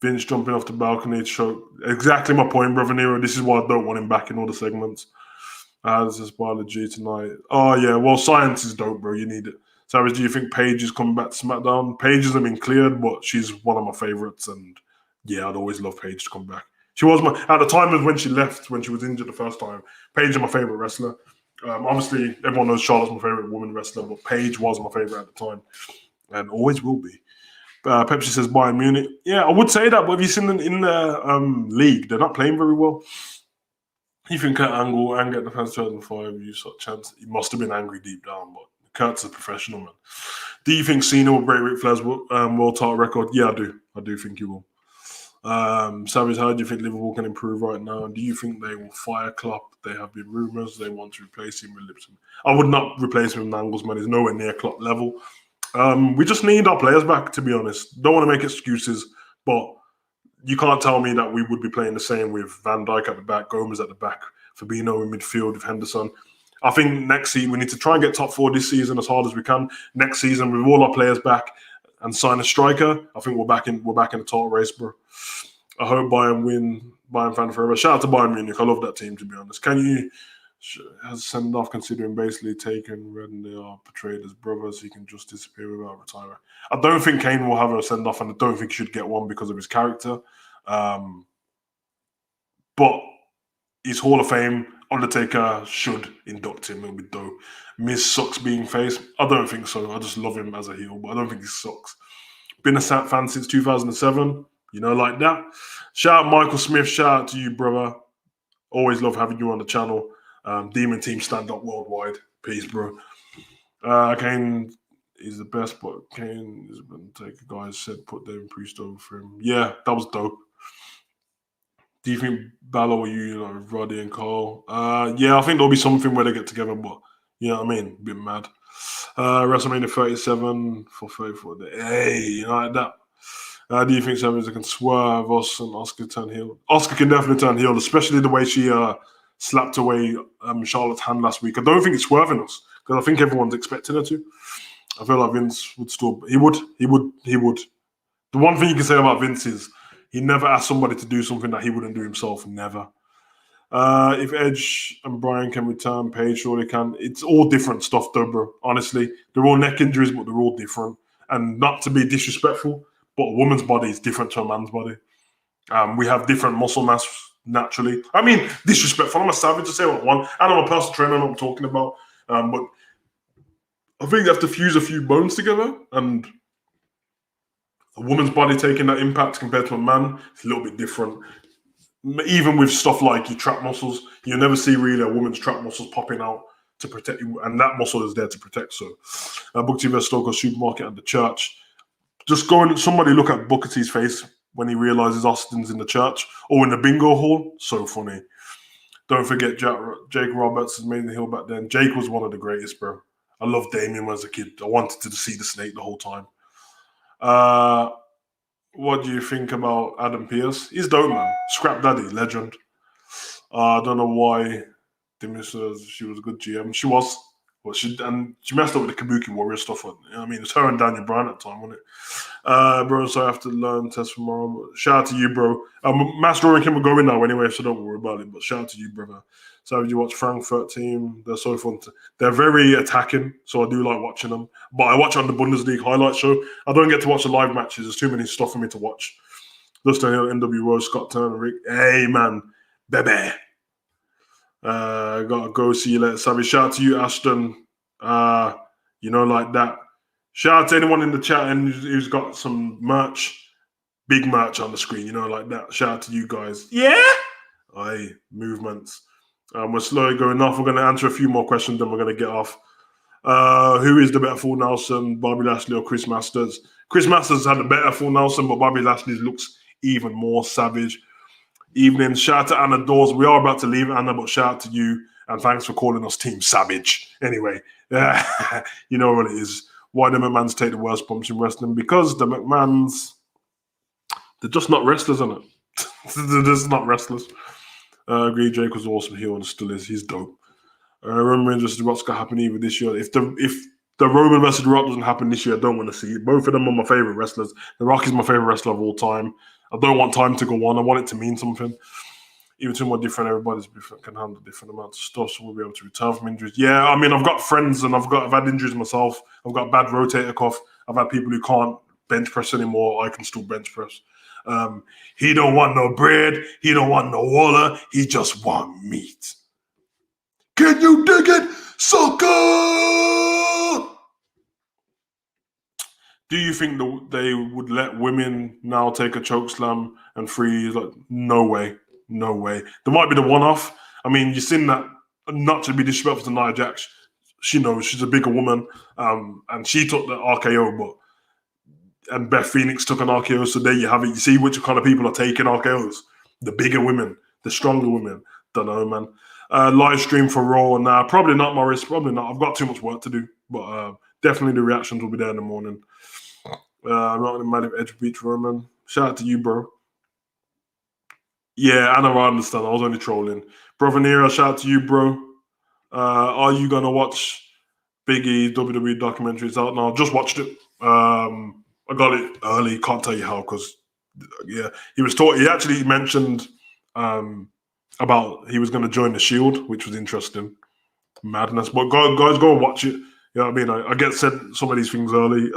Vince jumping off the balcony to show exactly my point, brother Nero. This is why I don't want him back in all the segments. This is biology tonight. Oh yeah, well, science is dope, bro. You need it. Savage, do you think Paige is coming back to SmackDown? Paige hasn't been cleared, but she's one of my favorites, and yeah, I'd always love Paige to come back. She was at the time of when she left, when she was injured the first time. Paige is my favorite wrestler. Obviously, everyone knows Charlotte's my favorite woman wrestler, but Paige was my favorite at the time, and always will be. Pepsi says Bayern Munich. Yeah, I would say that, but have you seen them in the league? They're not playing very well. You think Kurt Angle and get the fans 2005, you saw a chance. He must have been angry deep down, but Kurt's a professional, man. Do you think Cena will break Ric Flair's world title record? Yeah, I do. I do think he will. Savage, how do you think Liverpool can improve right now? Do you think they will fire Klopp? There have been rumours they want to replace him with Lipson. I would not replace him with Angles, man. He's nowhere near Klopp level. We just need our players back, to be honest. Don't want to make excuses, but you can't tell me that we would be playing the same with Van Dijk at the back, Gomez at the back, Fabinho in midfield with Henderson. I think next season we need to try and get top 4 this season as hard as we can. Next season, with all our players back and sign a striker, I think we're back in the title race, bro. I hope Bayern win. Bayern fan forever. Shout out to Bayern Munich. I love that team, to be honest. Can you send off considering basically taking Red and they are portrayed as brothers? He can just disappear without retiring. I don't think Kane will have a send off, and I don't think he should get one because of his character. But his Hall of Fame, Undertaker should induct him. It'll be dope. Miz sucks being face. I don't think so. I just love him as a heel, but I don't think he sucks. Been a fan since 2007. Like that. Shout out Michael Smith. Shout out to you, brother. Always love having you on the channel. Demon Team stand up worldwide. Peace, bro. Kane is the best, but Kane is going to take a guy said put David Priest over for him. Yeah, that was dope. Do you think Balor will unite with Roddy and Cole? Yeah, I think there'll be something where they get together, but you know what I mean? A bit mad. WrestleMania 37 for 34. Hey, like that. Do you think Savage can swerve us and Oscar turn heel? Oscar can definitely turn heel, especially the way she slapped away Charlotte's hand last week. I don't think it's swerving us because I think everyone's expecting her to. I feel like Vince would still. He would. The one thing you can say about Vince is he never asked somebody to do something that he wouldn't do himself. Never. If Edge and Bryan can return, Paige surely can. It's all different stuff, though, bro. Honestly, they're all neck injuries, but they're all different. And not to be disrespectful, but a woman's body is different to a man's body. We have different muscle mass naturally. I mean, disrespectful. I'm a savage to say what I want. And I'm a personal trainer, I know what I'm talking about. But I think they have to fuse a few bones together. And a woman's body taking that impact compared to a man, it's a little bit different. Even with stuff like your trap muscles, you'll never see really a woman's trap muscles popping out to protect you. And that muscle is there to protect. So, Booker T vs. Stoker Supermarket and the church. Just somebody look at Booker T's face when he realizes Austin's in the church or in the bingo hall. So funny. Don't forget Jake Roberts has made the heel back then. Jake was one of the greatest, bro. I loved Damien as a kid. I wanted to see the snake the whole time. What do you think about Adam Pearce? He's dope, man. Scrap Daddy, legend. I don't know why Demi says she was a good GM. She was. Well, she messed up with the Kabuki Warrior stuff. I mean, it's her and Daniel Bryan at the time, wasn't it? Bro, so I have to learn test tomorrow. Shout out to you, bro. Master and Kim are going now anyway, so don't worry about it. But shout out to you, brother. So did you watch Frankfurt team? They're so fun. They're very attacking, so I do like watching them. But I watch on the Bundesliga highlight show. I don't get to watch the live matches. There's too many stuff for me to watch. Dustin Hill, NWO, Scott Turner, Rick. Hey, man. Baby. Gotta go, see you later, Savvy. Shout out to you, Ashton. Like that. Shout out to anyone in the chat and who's got some merch, big merch on the screen, like that. Shout out to you guys. Yeah. Aye, movements. We're slowly going off. We're going to answer a few more questions, then we're going to get off. Who is the better Full Nelson, Bobby Lashley or Chris Masters? Chris Masters had a better Full Nelson, but Bobby Lashley looks even more savage. Evening. Shout out to Anna Dawes. We are about to leave, Anna, but shout out to you and thanks for calling us Team Savage. Anyway, you know what it is. Why the McMahons take the worst bumps in wrestling? Because the McMahons, they're just not wrestlers, aren't it? They're just not wrestlers. Agree, Jake was awesome heel and still is. He's dope. Roman Reigns versus The Rock's gonna happen either this year. If the Roman versus The Rock doesn't happen this year, I don't want to see it. Both of them are my favorite wrestlers. The Rock is my favorite wrestler of all time. I don't want time to go on. I want it to mean something. even two more different, everybody's different, can handle different amounts of stuff, so we'll be able to return from injuries. Yeah, I mean, I've got friends and I've had injuries myself. I've got bad rotator cuff. I've had people who can't bench press anymore. I can still bench press. He don't want no bread. He don't want no water. He just want meat. Can you dig it, sucker? Do you think they would let women now take a choke slam and freeze? Like, no way. No way. There might be the one-off. I mean, you've seen that, not to be disrespectful to Nia Jax. She knows she's a bigger woman, and she took the RKO, and Beth Phoenix took an RKO, so there you have it. You see which kind of people are taking RKOs. The bigger women, the stronger women. Don't know, man. Live stream for Raw. Nah, probably not, Morris. Probably not. I've got too much work to do, but definitely the reactions will be there in the morning. I'm not mad if Edge beats Roman. Shout out to you, bro. Yeah, I know, I understand. I was only trolling. Brother Nero, shout out to you, bro. Are you going to watch Big E's WWE documentary? It's out now. Just watched it. I got it early. Can't tell you how, because, yeah, he actually mentioned about he was going to join the Shield, which was interesting. Madness. But guys, go and watch it. You know what I mean? I get said some of these things early.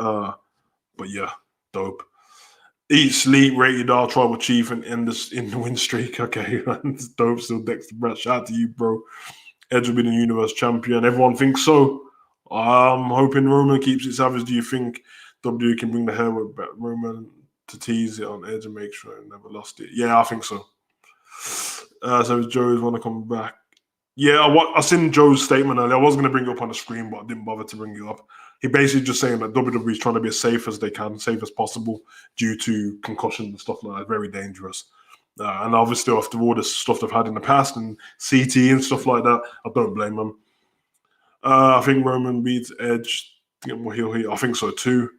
But yeah, dope. Eat, sleep, rated R, tribal chief, and in the win streak. Okay, it's dope. Still Dexter Brett. Shout out to you, bro. Edge will be the Universe champion. Everyone thinks so. I'm hoping Roman keeps it savage. Do you think WWE can bring the hair with Roman to tease it on Edge and make sure he never lost it? Yeah, I think so. So Joe's want to come back. Yeah, I seen Joe's statement earlier. I was going to bring it up on the screen, but I didn't bother to bring it up. He basically just saying that WWE is trying to be as safe as they can, safe as possible, due to concussions and stuff like that. Very dangerous. And obviously, after all the stuff they've had in the past and CT and stuff like that, I don't blame them. I think Roman beats Edge to get more heel. I think so too.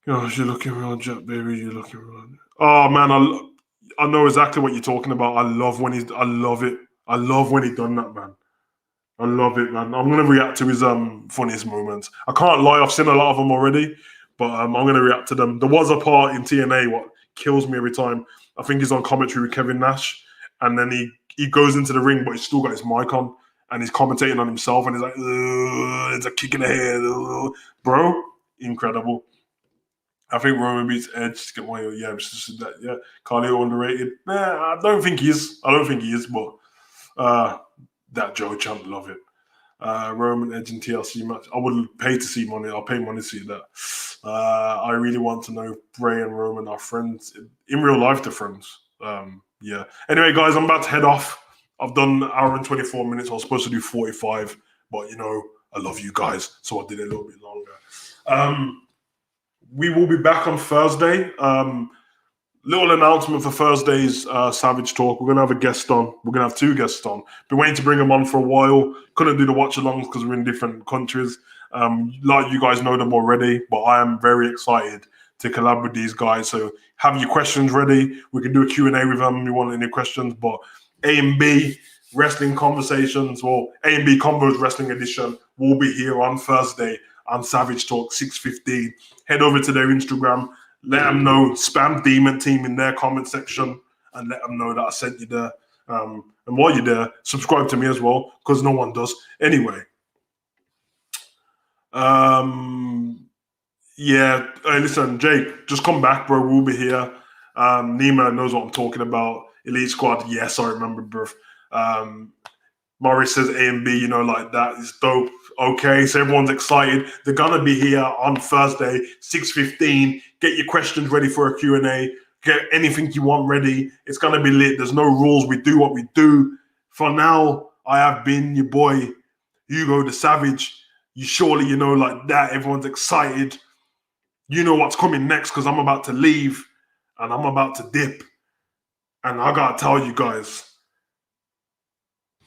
Gosh, you're looking real, Jack, baby. You're looking real. Oh man, I know exactly what you're talking about. I love it. I love when he done that, man. I love it, man. I'm gonna react to his funniest moments. I can't lie, I've seen a lot of them already, but I'm gonna react to them. There was a part in TNA what kills me every time. I think he's on commentary with Kevin Nash, and then he goes into the ring, but he's still got his mic on, and he's commentating on himself, and he's like, it's a kick in the head, bro. Incredible. I think Roman beats Edge to get one. Yeah, it's just that. Yeah, Carlito underrated. Nah, I don't think he is, but that Joe champ, love it. Roman Edge and TLC match. I would pay to see money. I'll pay money to see that. I really want to know if Bray and Roman are friends. In real life, they're friends. Yeah. Anyway, guys, I'm about to head off. I've done an hour and 24 minutes. I was supposed to do 45, but I love you guys, so I did it a little bit longer. We will be back on Thursday. Little announcement for Thursday's Savage Talk. We're going to have a guest on. We're going to have two guests on. Been waiting to bring them on for a while. Couldn't do the watch-alongs because we're in different countries. Like you guys know them already, but I am very excited to collab with these guys. So have your questions ready. We can do a Q&A with them if you want any questions. But A and B Wrestling Conversations, or A and B Combos Wrestling Edition, will be here on Thursday on Savage Talk 6:15. Head over to their Instagram. Let them know, spam Demon Team in their comment section, and let them know that I sent you there. And while you're there, subscribe to me as well, because no one does. Anyway. Yeah. Hey, listen, Jake, just come back, bro. We'll be here. Nima knows what I'm talking about. Elite Squad, yes, I remember, bro. Morris says A and B, like that is dope. Okay, so everyone's excited. They're gonna be here on Thursday, 6:15. Get your questions ready for a Q&A. Get anything you want ready. It's gonna be lit. There's no rules. We do what we do. For now, I have been your boy, Hugo the Savage. You surely, like that. Everyone's excited. You know what's coming next, because I'm about to leave and I'm about to dip. And I gotta tell you guys,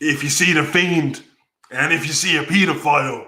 if you see the Fiend and if you see a pedophile,